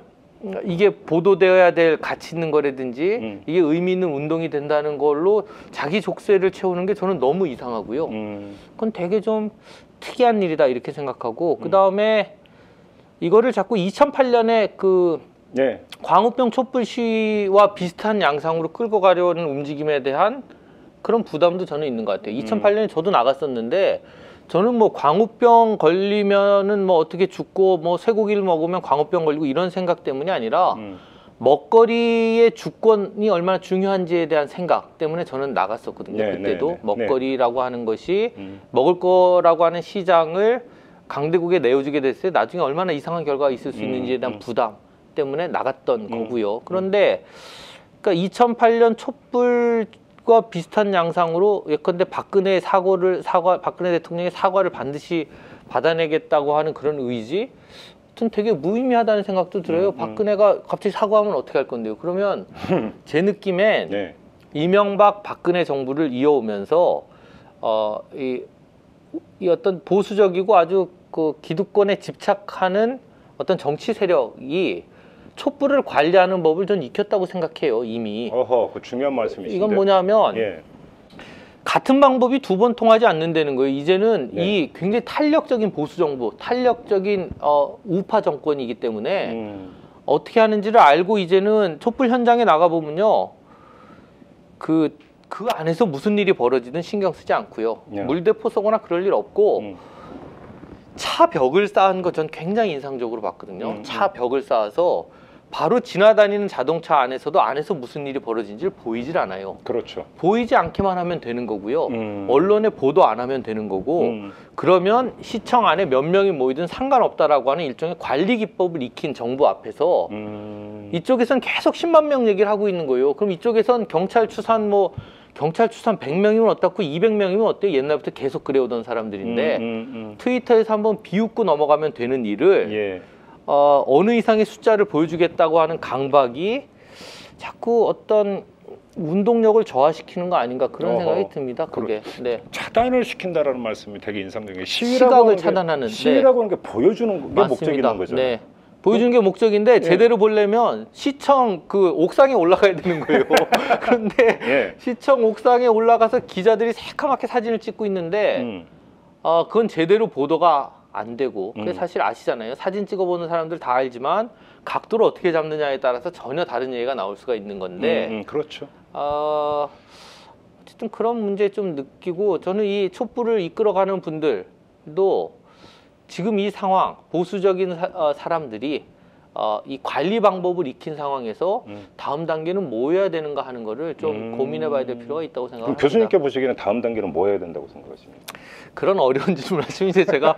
이게 보도되어야 될 가치 있는 거라든지 이게 의미 있는 운동이 된다는 걸로 자기 족쇄를 채우는 게 저는 너무 이상하고요. 그건 되게 좀 특이한 일이다 이렇게 생각하고 그 다음에 이거를 자꾸 2008년에 그 네. 광우병 촛불 시위와 비슷한 양상으로 끌고 가려는 움직임에 대한 그런 부담도 저는 있는 것 같아요. 2008년에 저도 나갔었는데 저는 뭐 광우병 걸리면은 뭐 어떻게 죽고 뭐 쇠고기를 먹으면 광우병 걸리고 이런 생각 때문이 아니라 먹거리의 주권이 얼마나 중요한지에 대한 생각 때문에 저는 나갔었거든요. 네, 그때도 네, 네. 먹거리라고 하는 것이 먹을 거라고 하는 시장을 강대국에 내어주게 됐을 때 나중에 얼마나 이상한 결과가 있을 수 있는지에 대한 부담 때문에 나갔던 거고요. 그런데 그러니까 2008년 촛불과 비슷한 양상으로 예컨대 박근혜 박근혜 대통령의 사과를 반드시 받아내겠다고 하는 그런 의지, 하여튼 되게 무의미하다는 생각도 들어요. 박근혜가 갑자기 사과하면 어떻게 할 건데요? 그러면 제 느낌엔 네. 이명박 박근혜 정부를 이어오면서 이 어떤 보수적이고 아주 그 기득권에 집착하는 어떤 정치 세력이 촛불을 관리하는 법을 전 익혔다고 생각해요. 이미. 어허, 그 중요한 말씀이신데. 이건 뭐냐면 예. 같은 방법이 두 번 통하지 않는다는 거예요. 이제는 네. 이 굉장히 탄력적인 보수 정부, 탄력적인 우파 정권이기 때문에 어떻게 하는지를 알고 이제는 촛불 현장에 나가 보면요, 그 안에서 무슨 일이 벌어지든 신경 쓰지 않고요. 네. 물대포 쏘거나 그럴 일 없고 차 벽을 쌓은 거 전 굉장히 인상적으로 봤거든요. 차 벽을 쌓아서 바로 지나다니는 자동차 안에서 무슨 일이 벌어진지 보이질 않아요. 그렇죠. 보이지 않게만 하면 되는 거고요. 언론에 보도 안 하면 되는 거고 그러면 시청 안에 몇 명이 모이든 상관없다라고 하는 일종의 관리 기법을 익힌 정부 앞에서 이쪽에선 계속 10만 명 얘기를 하고 있는 거예요. 그럼 이쪽에선 경찰 추산 100명이면 어떻고 200명이면 어때? 옛날부터 계속 그래오던 사람들인데 트위터에서 한번 비웃고 넘어가면 되는 일을 예. 어느 이상의 숫자를 보여주겠다고 하는 강박이 자꾸 어떤 운동력을 저하시키는 거 아닌가 그런 생각이 듭니다. 그게. 네. 차단을 시킨다라는 말씀이 되게 인상적이에요. 시각을 차단하는. 시위라고 하는 게 보여주는 게 맞습니다. 목적이라는 거죠. 네. 보여주는 게 목적인데 제대로 보려면 시청 그 옥상에 올라가야 되는 거예요. 그런데 예. 시청 옥상에 올라가서 기자들이 새카맣게 사진을 찍고 있는데 그건 제대로 보도가 안 되고 그게 사실 아시잖아요. 사진 찍어보는 사람들 다 알지만 각도를 어떻게 잡느냐에 따라서 전혀 다른 얘기가 나올 수가 있는 건데 그렇죠. 어쨌든 그런 문제 좀 느끼고 저는 이 촛불을 이끌어가는 분들도 지금 이 상황 보수적인 사람들이 이 관리 방법을 익힌 상황에서 다음 단계는 뭐 해야 되는가 하는 거를 좀 고민해봐야 될 필요가 있다고 생각합니다. 교수님께 보시기에는 다음 단계는 뭐 해야 된다고 생각하십니까? 그런 어려운 질문 하시면 이제 제가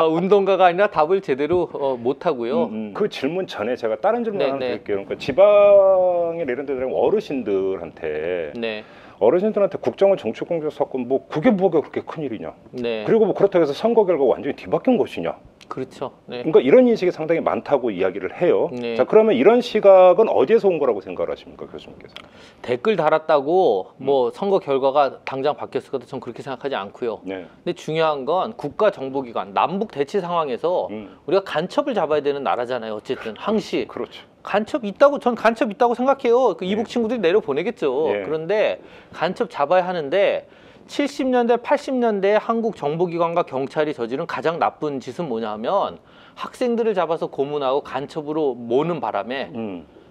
운동가가 아니라 답을 제대로 못 하고요. 그 질문 전에 제가 다른 질문 하나 네. 드릴게요. 그러니까 지방에 이런 데들 어르신들한테 네. 어르신들한테 국정원 정치공작 사건 뭐 그게 뭐가 그렇게 큰일이냐? 네. 그리고 뭐 그렇다고 해서 선거 결과가 완전히 뒤바뀐 것이냐? 그렇죠. 네. 그러니까 이런 인식이 상당히 많다고 이야기를 해요. 네. 자, 그러면 이런 시각은 어디에서 온 거라고 생각을 하십니까, 교수님께서? 댓글 달았다고 뭐 선거 결과가 당장 바뀌었을 거다 저는 그렇게 생각하지 않고요. 네. 근데 중요한 건 국가 정보기관 남북 대치 상황에서 우리가 간첩을 잡아야 되는 나라잖아요. 어쨌든 항시 그렇죠. 전 간첩 있다고 생각해요. 그 이북 친구들이 내려 보내겠죠. 예. 그런데 간첩 잡아야 하는데 70년대, 80년대 한국 정보기관과 경찰이 저지른 가장 나쁜 짓은 뭐냐 하면 학생들을 잡아서 고문하고 간첩으로 모는 바람에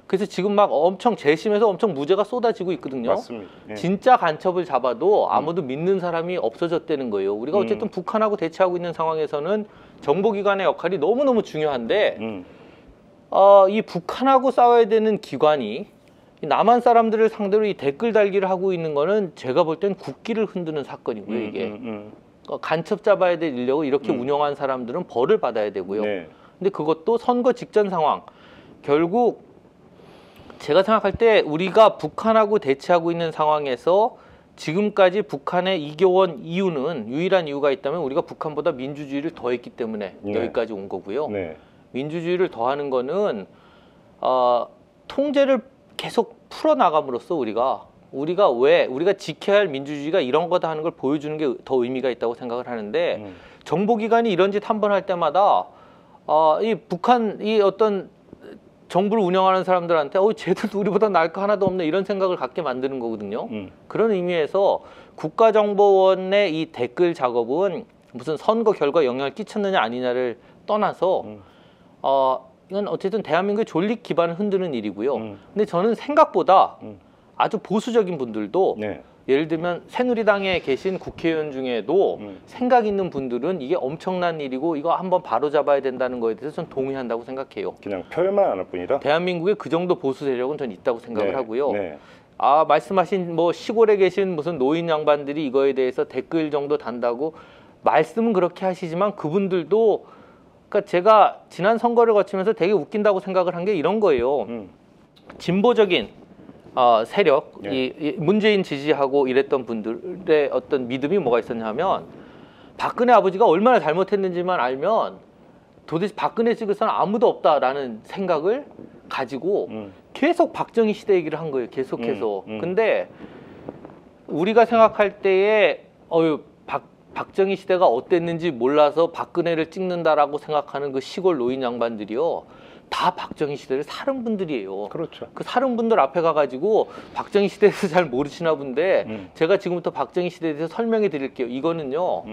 그래서 지금 막 엄청 재심에서 엄청 무죄가 쏟아지고 있거든요. 맞습니다. 예. 진짜 간첩을 잡아도 아무도 믿는 사람이 없어졌다는 거예요. 우리가 어쨌든 북한하고 대치하고 있는 상황에서는 정보기관의 역할이 너무너무 중요한데 이 북한하고 싸워야 되는 기관이 남한 사람들을 상대로 이 댓글 달기를 하고 있는 거는 제가 볼 땐 국기를 흔드는 사건이고요. 이게 간첩 잡아야 될 인력을 이렇게 운영한 사람들은 벌을 받아야 되고요. 네. 근데 그것도 선거 직전 상황. 결국 제가 생각할 때 우리가 북한하고 대치하고 있는 상황에서 지금까지 북한에 이겨온 이유는 유일한 이유가 있다면 우리가 북한보다 민주주의를 더했기 때문에 네. 여기까지 온 거고요. 네. 민주주의를 더하는 거는 통제를 계속 풀어나감으로써 우리가 지켜야 할 민주주의가 이런 거다 하는 걸 보여주는 게 더 의미가 있다고 생각을 하는데 정보기관이 이런 짓 한 번 할 때마다 이 북한 어떤 정부를 운영하는 사람들한테 쟤들도 우리보다 나을 거 하나도 없네 이런 생각을 갖게 만드는 거거든요. 그런 의미에서 국가정보원의 이 댓글 작업은 무슨 선거 결과 영향을 끼쳤느냐 아니냐를 떠나서 이건 어쨌든 대한민국의 존립 기반을 흔드는 일이고요. 근데 저는 생각보다 아주 보수적인 분들도 네. 예를 들면 새누리당에 계신 국회의원 중에도 생각 있는 분들은 이게 엄청난 일이고 이거 한번 바로잡아야 된다는 거에 대해서 저는 동의한다고 생각해요. 그냥 표현만 안 할 뿐이다. 대한민국에 그 정도 보수 세력은 전 있다고 생각을 네. 하고요. 네. 말씀하신 뭐 시골에 계신 무슨 노인 양반들이 이거에 대해서 댓글 정도 단다고 말씀은 그렇게 하시지만 그분들도 그러니까 제가 지난 선거를 거치면서 되게 웃긴다고 생각을 한 게 이런 거예요. 진보적인 세력, 네. 이 문재인 지지하고 이랬던 분들의 어떤 믿음이 뭐가 있었냐면 박근혜 아버지가 얼마나 잘못했는지만 알면 도대체 박근혜 찍을 사람 아무도 없다라는 생각을 가지고 계속 박정희 시대 얘기를 한 거예요. 계속해서. 근데 우리가 생각할 때에 박정희 시대가 어땠는지 몰라서 박근혜를 찍는다라고 생각하는 그 시골 노인 양반들이요. 다 박정희 시대를 사는 분들이에요. 그렇죠. 그 사는 분들 앞에 가가지고 박정희 시대에 대해서 잘 모르시나 본데 제가 지금부터 박정희 시대에 대해서 설명해 드릴게요. 이거는요.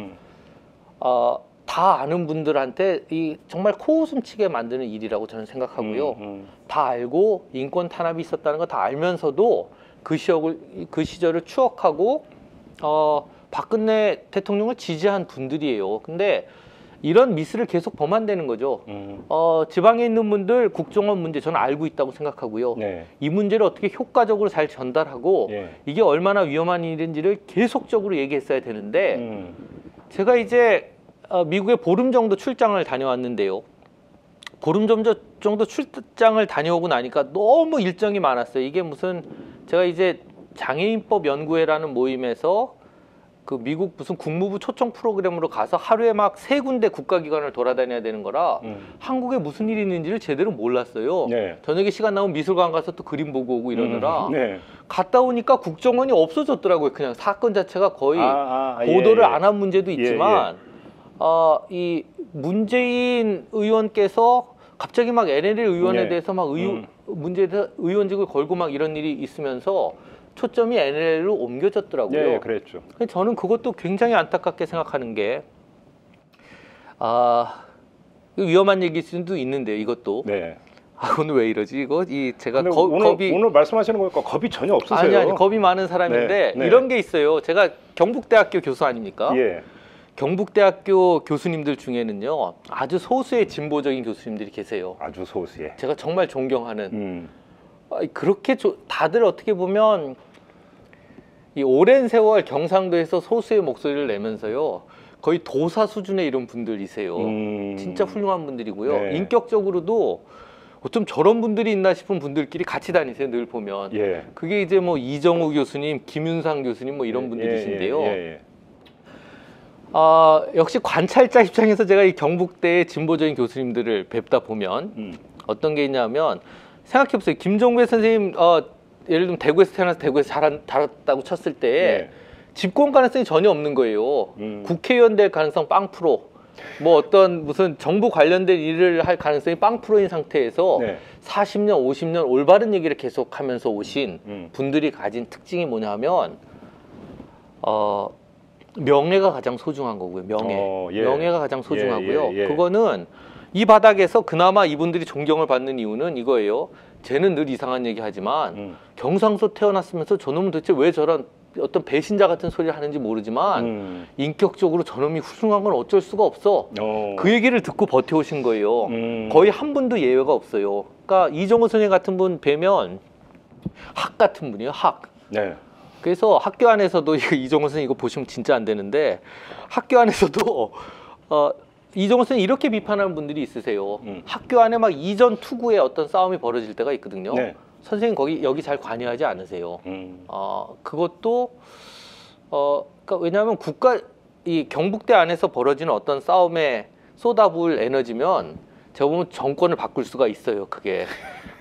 다 아는 분들한테 정말 코웃음치게 만드는 일이라고 저는 생각하고요. 다 알고 인권 탄압이 있었다는 거 다 알면서도 그 시절을 추억하고 박근혜 대통령을 지지한 분들이에요. 근데 이런 미스를 계속 범한다는 거죠. 지방에 있는 분들 국정원 문제 저는 알고 있다고 생각하고요. 네. 이 문제를 어떻게 효과적으로 잘 전달하고 예. 이게 얼마나 위험한 일인지를 계속적으로 얘기했어야 되는데 제가 이제 미국에 보름 정도 출장을 다녀왔는데요. 보름 정도 출장을 다녀오고 나니까 너무 일정이 많았어요. 이게 무슨 제가 이제 장애인법 연구회라는 모임에서 그 미국 무슨 국무부 초청 프로그램으로 가서 하루에 막 3군데 국가기관을 돌아다녀야 되는 거라 한국에 무슨 일이 있는지를 제대로 몰랐어요. 네. 저녁에 시간 나면 미술관 가서 또 그림 보고 오고 이러느라 네. 갔다 오니까 국정원이 없어졌더라고요. 그냥 사건 자체가 거의 예, 보도를 예. 안 한 문제도 있지만 이 문재인 의원께서 갑자기 막 NLL 의원에 네. 대해서 막 문제에 대해서 의원직을 걸고 막 이런 일이 있으면서 초점이 NLL로 옮겨졌더라고요. 네, 그랬죠. 저는 그것도 굉장히 안타깝게 생각하는 게 위험한 얘기일 수도 있는데 이것도 네. 오늘 왜 이러지 이거 제가 근데 겁이 오늘 말씀하시는 거니까 겁이 전혀 없으세요. 아니 겁이 많은 사람인데 네, 네. 이런 게 있어요. 제가 경북대학교 교수 아닙니까? 예. 경북대학교 교수님들 중에는요 아주 소수의 진보적인 교수님들이 계세요. 아주 소수의. 제가 정말 존경하는 그렇게 다들 어떻게 보면 이 오랜 세월 경상도에서 소수의 목소리를 내면서요 거의 도사 수준의 이런 분들이세요. 진짜 훌륭한 분들이고요. 네. 인격적으로도 어쩜 저런 분들이 있나 싶은 분들끼리 같이 다니세요. 늘 보면. 예. 그게 이제 뭐 이정우 교수님, 김윤상 교수님 뭐 이런 분들이신데요. 예. 역시 관찰자 입장에서 제가 이 경북대의 진보적인 교수님들을 뵙다 보면 어떤 게 있냐면 생각해보세요. 김종배 선생님 예를 들면 대구에서 태어나서 대구에서 자랐다고 쳤을 때 집권 가능성이 전혀 없는 거예요. 국회의원 될 가능성 빵 프로. 뭐 어떤 무슨 정부 관련된 일을 할 가능성이 빵 프로인 상태에서 40년, 50년 올바른 얘기를 계속하면서 오신 분들이 가진 특징이 뭐냐면 명예가 가장 소중한 거고요. 명예가 가장 소중하고요. 그거는 이 바닥에서 그나마 이분들이 존경을 받는 이유는 이거예요. 쟤는 늘 이상한 얘기 하지만 경상도 태어났으면서 저놈은 도대체 왜 저런 어떤 배신자 같은 소리를 하는지 모르지만 인격적으로 저놈이 훌륭한 건 어쩔 수가 없어. 그 얘기를 듣고 버텨오신 거예요. 거의 한 분도 예외가 없어요. 그러니까 이정호 선생님 같은 분 뵈면 학 같은 분이에요. 학. 네. 그래서 학교 안에서도 이정호 선생님 이거 보시면 진짜 안 되는데 학교 안에서도 이정호 선생님 이렇게 비판하는 분들이 있으세요. 학교 안에 막 이전 투구의 어떤 싸움이 벌어질 때가 있거든요. 네. 선생님 여기 잘 관여하지 않으세요. 그것도 그러니까 왜냐하면 이 경북대 안에서 벌어지는 어떤 싸움에 쏟아부을 에너지면 제가 보면 정권을 바꿀 수가 있어요. 그게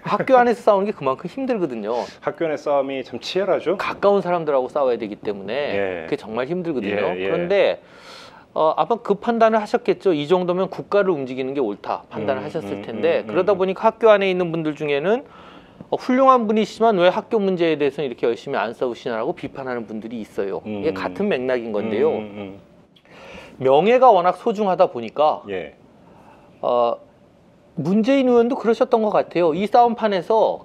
학교 안에서 싸우는 게 그만큼 힘들거든요. 학교 내 싸움이 참 치열하죠. 가까운 사람들하고 싸워야 되기 때문에 그게 정말 힘들거든요. 그런데 아마 그 판단을 하셨겠죠. 이 정도면 국가를 움직이는 게 옳다 판단을 하셨을 텐데 그러다 보니까 학교 안에 있는 분들 중에는 훌륭한 분이시지만 왜 학교 문제에 대해서는 이렇게 열심히 안 싸우시냐라고 비판하는 분들이 있어요. 이게 같은 맥락인 건데요. 명예가 워낙 소중하다 보니까 문재인 의원도 그러셨던 것 같아요. 이 싸움판에서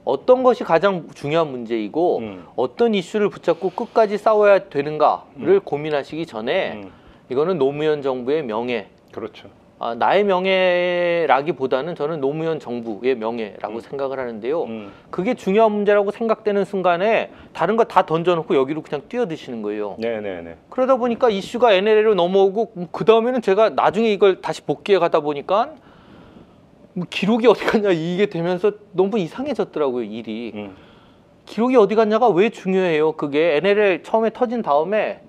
어떤 것이 가장 중요한 문제이고 어떤 이슈를 붙잡고 끝까지 싸워야 되는가를 고민하시기 전에 이거는 노무현 정부의 명예, 그렇죠. 나의 명예라기보다는 저는 노무현 정부의 명예라고 생각을 하는데요. 그게 중요한 문제라고 생각되는 순간에 다른 거 다 던져놓고 여기로 그냥 뛰어드시는 거예요. 네네네. 그러다 보니까 이슈가 NLL로 넘어오고 그 다음에는 제가 나중에 이걸 다시 복귀해 가다 보니까 뭐 기록이 어디 갔냐 이게 되면서 너무 이상해졌더라고요, 일이. 기록이 어디 갔냐가 왜 중요해요? 그게 NLL 처음에 터진 다음에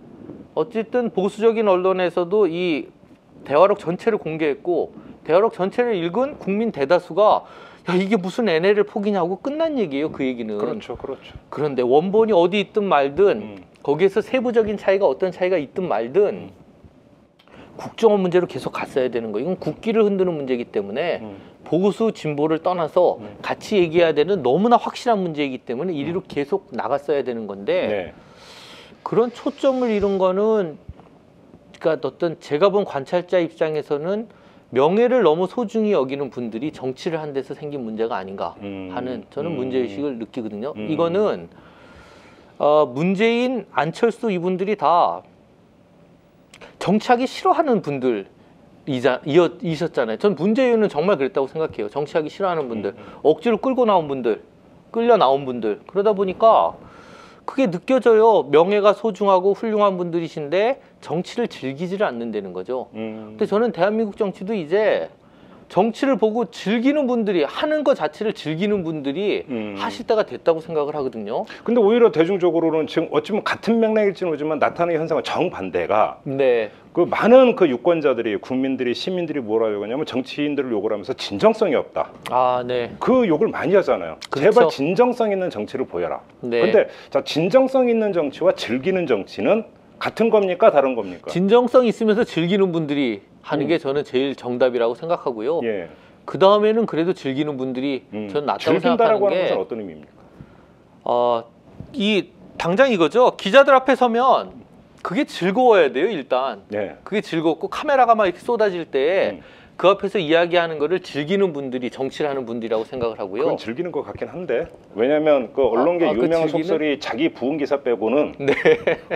어쨌든 보수적인 언론에서도 이 대화록 전체를 공개했고 대화록 전체를 읽은 국민 대다수가 야 이게 무슨 NLL 포기냐고 끝난 얘기예요. 그 얘기는. 그렇죠, 그렇죠. 그런데 원본이 어디 있든 말든 거기에서 세부적인 차이가 어떤 차이가 있든 말든 국정원 문제로 계속 갔어야 되는 거예요. 이건 국기를 흔드는 문제이기 때문에 보수 진보를 떠나서 같이 얘기해야 되는 너무나 확실한 문제이기 때문에 이리로 계속 나갔어야 되는 건데 네. 그런 초점을 잃은 거는 그러니까 어떤 제가 본 관찰자 입장에서는 명예를 너무 소중히 여기는 분들이 정치를 한 데서 생긴 문제가 아닌가 하는 저는 문제의식을 느끼거든요. 이거는 문재인, 안철수 이분들이 다 정치하기 싫어하는 분들이셨잖아요. 전 문재인은 정말 그랬다고 생각해요. 정치하기 싫어하는 분들, 억지로 끌고 나온 분들, 끌려 나온 분들. 그러다 보니까 그게 느껴져요. 명예가 소중하고 훌륭한 분들이신데 정치를 즐기지를 않는다는 거죠. 근데 저는 대한민국 정치도 이제 정치를 보고 즐기는 분들이 하는 것 자체를 즐기는 분들이 하실 때가 됐다고 생각을 하거든요. 근데 오히려 대중적으로는 지금 어쩌면 같은 맥락일지는 모르지만 나타나는 현상은 정반대가 네. 그 많은 그 유권자들이 국민들이 시민들이 뭐라 요구하냐면 정치인들을 욕을 하면서 진정성이 없다. 네. 그 욕을 많이 하잖아요. 그렇죠. 제발 진정성 있는 정치를 보여라. 네. 근데 자 진정성 있는 정치와 즐기는 정치는 같은 겁니까 다른 겁니까? 진정성 있으면서 즐기는 분들이 하는 게 저는 제일 정답이라고 생각하고요. 예. 그 다음에는 그래도 즐기는 분들이 저는 낫다고 즐긴다라고 생각하는 하는 게 것은 어떤 의미입니까? 이 당장 이거죠. 기자들 앞에 서면 그게 즐거워야 돼요. 일단 네. 그게 즐겁고 카메라가 막 이렇게 쏟아질 때 그 앞에서 이야기하는 거를 즐기는 분들이 정치를 하는 분들이라고 생각을 하고요. 그건 즐기는 것 같긴 한데 왜냐하면 그 언론계 그 유명한 즐기는? 속설이 자기 부은 기사 빼고는 네.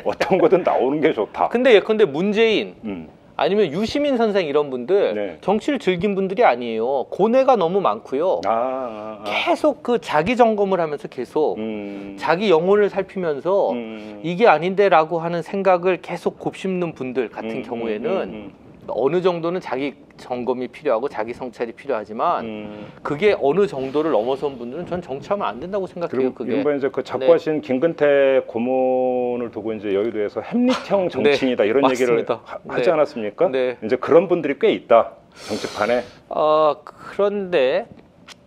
어떤 거든 나오는 게 좋다. 근데 예컨대 문재인 음. 아니면 유시민 선생 이런 분들 네. 정치를 즐긴 분들이 아니에요. 고뇌가 너무 많고요. 계속 그 자기 점검을 하면서 계속 자기 영혼을 살피면서 이게 아닌데라고 하는 생각을 계속 곱씹는 분들 같은 경우에는 어느 정도는 자기 점검이 필요하고 자기 성찰이 필요하지만 그게 어느 정도를 넘어선 분들은 전 정치하면 안 된다고 생각해요. 그게. 이른바 이제 그 작고하신 김근태 고문을 두고 이제 여의도에서 햄릿형 정치인이다 이런 얘기를 하지 않았습니까? 네. 이제 그런 분들이 꽤 있다 정치판에. 그런데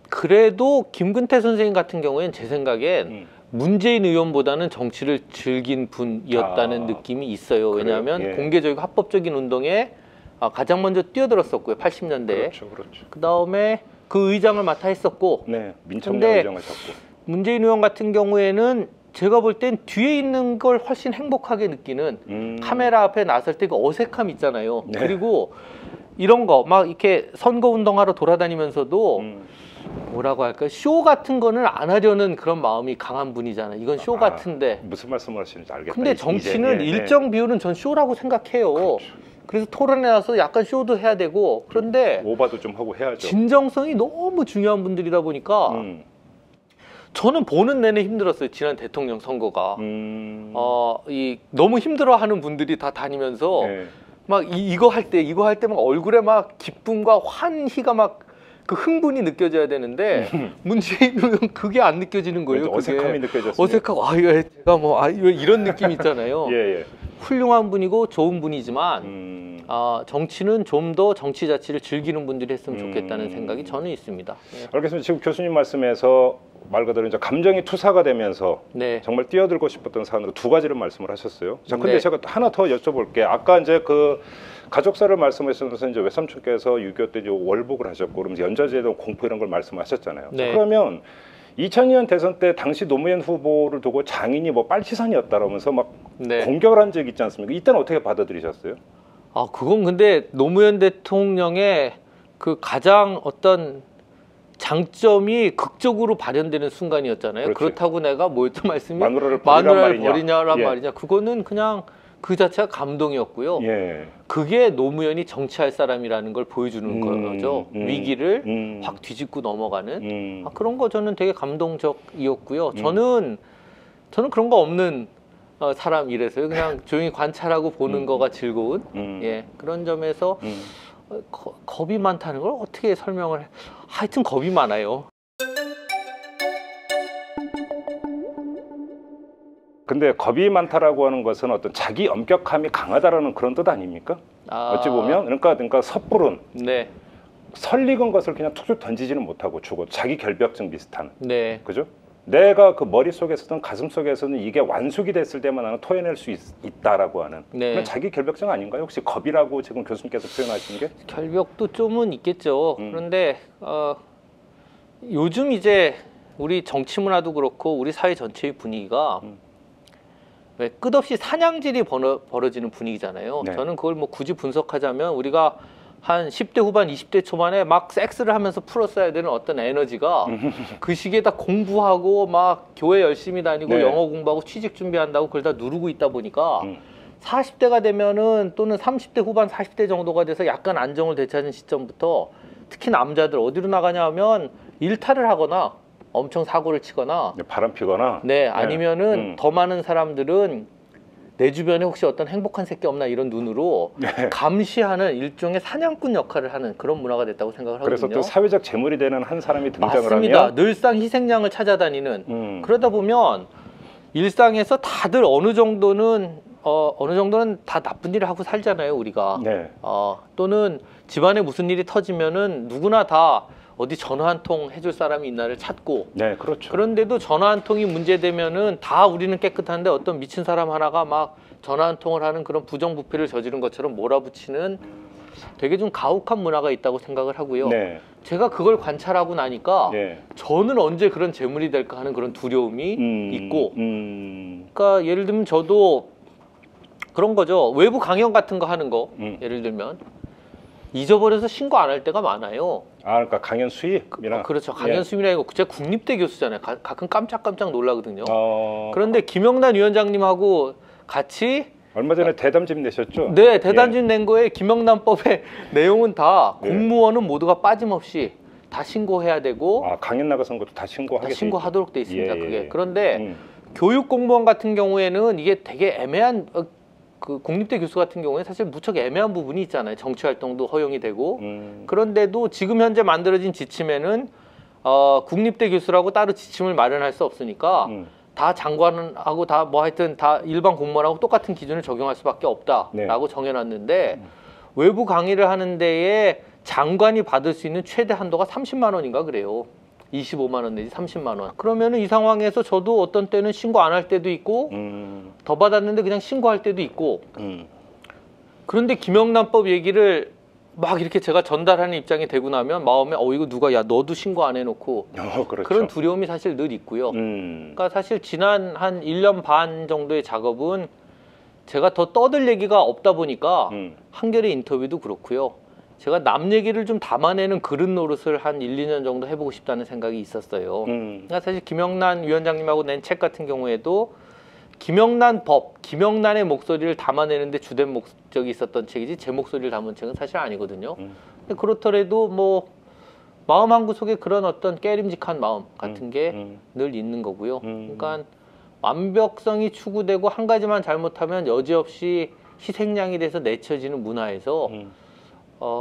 그래도 김근태 선생님 같은 경우에는 제 생각엔 문재인 의원보다는 정치를 즐긴 분이었다는 느낌이 있어요. 왜냐하면 예. 공개적이고 합법적인 운동에 가장 먼저 뛰어들었었고요. 80년대에. 그렇죠, 그렇죠. 그 다음에 그 의장을 맡아 했었고. 네, 민청년 의장을 잡고. 문재인 의원 같은 경우에는 제가 볼 땐 뒤에 있는 걸 훨씬 행복하게 느끼는 카메라 앞에 나설 때 그 어색함 있잖아요. 네. 그리고 이런 거 막 이렇게 선거 운동하러 돌아다니면서도 뭐라고 할까요? 쇼 같은 거는 안 하려는 그런 마음이 강한 분이잖아요. 이건 쇼 같은데. 무슨 말씀을 하시는지 알겠다. 근데 정치는 일정 비율은 전 쇼라고 생각해요. 그렇죠. 그래서 토론에 나서 약간 쇼도 해야 되고 그런데 오바도 좀 하고 해야죠. 진정성이 너무 중요한 분들이다 보니까 저는 보는 내내 힘들었어요. 지난 대통령 선거가. 너무 힘들어하는 분들이 다 다니면서 막 이거 할 때 막 얼굴에 막 기쁨과 환희가 막 그 흥분이 느껴져야 되는데 문재인은 그게 안 느껴지는 거예요. 어색함이 느껴졌어요. 어색하고 이거 제가 뭐 이런 느낌 있잖아요. 예. 훌륭한 분이고 좋은 분이지만 정치는 좀 더 정치 자체를 즐기는 분들이 했으면 좋겠다는 생각이 저는 있습니다. 네. 알겠습니다. 지금 교수님 말씀에서 말 그대로 이제 감정이 투사가 되면서 네. 정말 뛰어들고 싶었던 사안으로 두 가지를 말씀을 하셨어요. 자, 근데 네. 제가 하나 더 여쭤볼게요. 아까 이제 그 가족사를 말씀하시면서 이제 외삼촌께서 6.25 때 이제 월복을 하셨고 그러면서 연좌제에 대한 공포 이런 걸 말씀하셨잖아요. 네. 그러면 2002년 대선 때 당시 노무현 후보를 두고 장인이 뭐 빨치산이었다라면서 막 네. 공격을 한 적이 있지 않습니까? 이때는 어떻게 받아들이셨어요? 그건 근데 노무현 대통령의 그 가장 어떤 장점이 극적으로 발현되는 순간이었잖아요. 그렇지. 그렇다고 내가 뭐였던 말씀이 마누라를 버리냐란 예. 말이냐. 그거는 그냥 그 자체가 감동이었고요. 예. 그게 노무현이 정치할 사람이라는 걸 보여주는 거죠. 위기를 확 뒤집고 넘어가는 그런 거 저는 되게 감동적이었고요. 저는 그런 거 없는 사람이라서요. 그냥 조용히 관찰하고 보는 거가 즐거운 예, 그런 점에서 겁이 많다는 걸 어떻게 설명을 해? 하여튼 겁이 많아요. 근데 겁이 많다라고 하는 것은 어떤 자기 엄격함이 강하다라는 그런 뜻 아닙니까? 어찌 보면 그러니까 섣부른 네, 설익은 것을 그냥 툭툭 던지지는 못하고 주고 자기 결벽증 비슷한 네, 그죠? 내가 그 머릿속에서든 가슴속에서는 이게 완숙이 됐을 때만 나는 토해낼 수 있다라고 하는 네. 그건 자기 결벽증 아닌가요? 혹시 겁이라고 지금 교수님께서 표현하신 게? 결벽도 좀은 있겠죠. 그런데 요즘 이제 우리 정치 문화도 그렇고 우리 사회 전체의 분위기가 왜 끝없이 사냥질이 벌어지는 분위기잖아요. 네. 저는 그걸 뭐 굳이 분석하자면 우리가 한 10대 후반, 20대 초반에 막 섹스를 하면서 풀었어야 되는 어떤 에너지가 그 시기에 다 공부하고 막 교회 열심히 다니고 네. 영어 공부하고 취직 준비한다고 그걸 다 누르고 있다 보니까 40대가 되면은 또는 30대 후반, 40대 정도가 돼서 약간 안정을 되찾은 시점부터 특히 남자들 어디로 나가냐 하면 일탈을 하거나 엄청 사고를 치거나 바람 피거나 네, 아니면은 더 많은 사람들은 내 주변에 혹시 어떤 행복한 새끼 없나 이런 눈으로 감시하는 일종의 사냥꾼 역할을 하는 그런 문화가 됐다고 생각을 하거든요. 그래서 또 사회적 제물이 되는 한 사람이 등장을 맞습니다. 하면 늘상 희생양을 찾아다니는 그러다 보면 일상에서 다들 어느 정도는 다 나쁜 일을 하고 살잖아요, 우리가. 네. 또는 집안에 무슨 일이 터지면은 누구나 다 어디 전화 한 통 해줄 사람이 있나를 찾고 네, 그렇죠. 그런데도 전화 한 통이 문제되면은 다 우리는 깨끗한데 어떤 미친 사람 하나가 막 전화 한 통을 하는 그런 부정부패를 저지른 것처럼 몰아붙이는 되게 좀 가혹한 문화가 있다고 생각을 하고요. 네. 제가 그걸 관찰하고 나니까 네. 저는 언제 그런 재물이 될까 하는 그런 두려움이 있고 그러니까 예를 들면 저도 그런 거죠. 외부 강연 같은 거 하는 거 예를 들면 잊어버려서 신고 안 할 때가 많아요. 그러니까 강연 수입이나 그렇죠. 강연 수입이나 이거 제가 국립대 교수잖아요. 가끔 깜짝깜짝 놀라거든요. 어... 그런데 김영란 위원장님하고 같이 얼마 전에 대담집 내셨죠? 네, 대단집 낸 거에 김영란법의 내용은 다 공무원은 모두가 빠짐없이 다 신고해야 되고 강연 나가선 것도 다 신고하게 다 신고하도록 돼 있습니다. 예, 그게. 예. 그런데 교육 공무원 같은 경우에는 이게 되게 애매한 그 국립대 교수 같은 경우에 사실 무척 애매한 부분이 있잖아요. 정치 활동도 허용이 되고 그런데도 지금 현재 만들어진 지침에는 국립대 교수라고 따로 지침을 마련할 수 없으니까 다 장관하고 다 뭐 하여튼 다 일반 공무원하고 똑같은 기준을 적용할 수밖에 없다라고 정해놨는데 외부 강의를 하는 데에 장관이 받을 수 있는 최대 한도가 30만 원인가 그래요. 25만 원 내지 30만 원. 그러면은 이 상황에서 저도 어떤 때는 신고 안 할 때도 있고 더 받았는데 그냥 신고할 때도 있고 그런데 김영란법 얘기를 막 이렇게 제가 전달하는 입장이 되고 나면 마음에 이거 누가 야 너도 신고 안 해놓고 그렇죠. 그런 두려움이 사실 늘 있고요. 그러니까 사실 지난 한 1년 반 정도의 작업은 제가 더 떠들 얘기가 없다 보니까 한겨레 인터뷰도 그렇고요. 제가 남 얘기를 좀 담아내는 그릇 노릇을 한 1, 2년 정도 해보고 싶다는 생각이 있었어요. 그러니까 사실 김영란 위원장님하고 낸 책 같은 경우에도 김영란 법, 김영란의 목소리를 담아내는데 주된 목적이 있었던 책이지 제 목소리를 담은 책은 사실 아니거든요. 근데 그렇더라도 뭐 마음 한구석에 그런 어떤 깨림직한 마음 같은 게 늘 있는 거고요. 그러니까 완벽성이 추구되고 한 가지만 잘못하면 여지없이 희생양이 돼서 내쳐지는 문화에서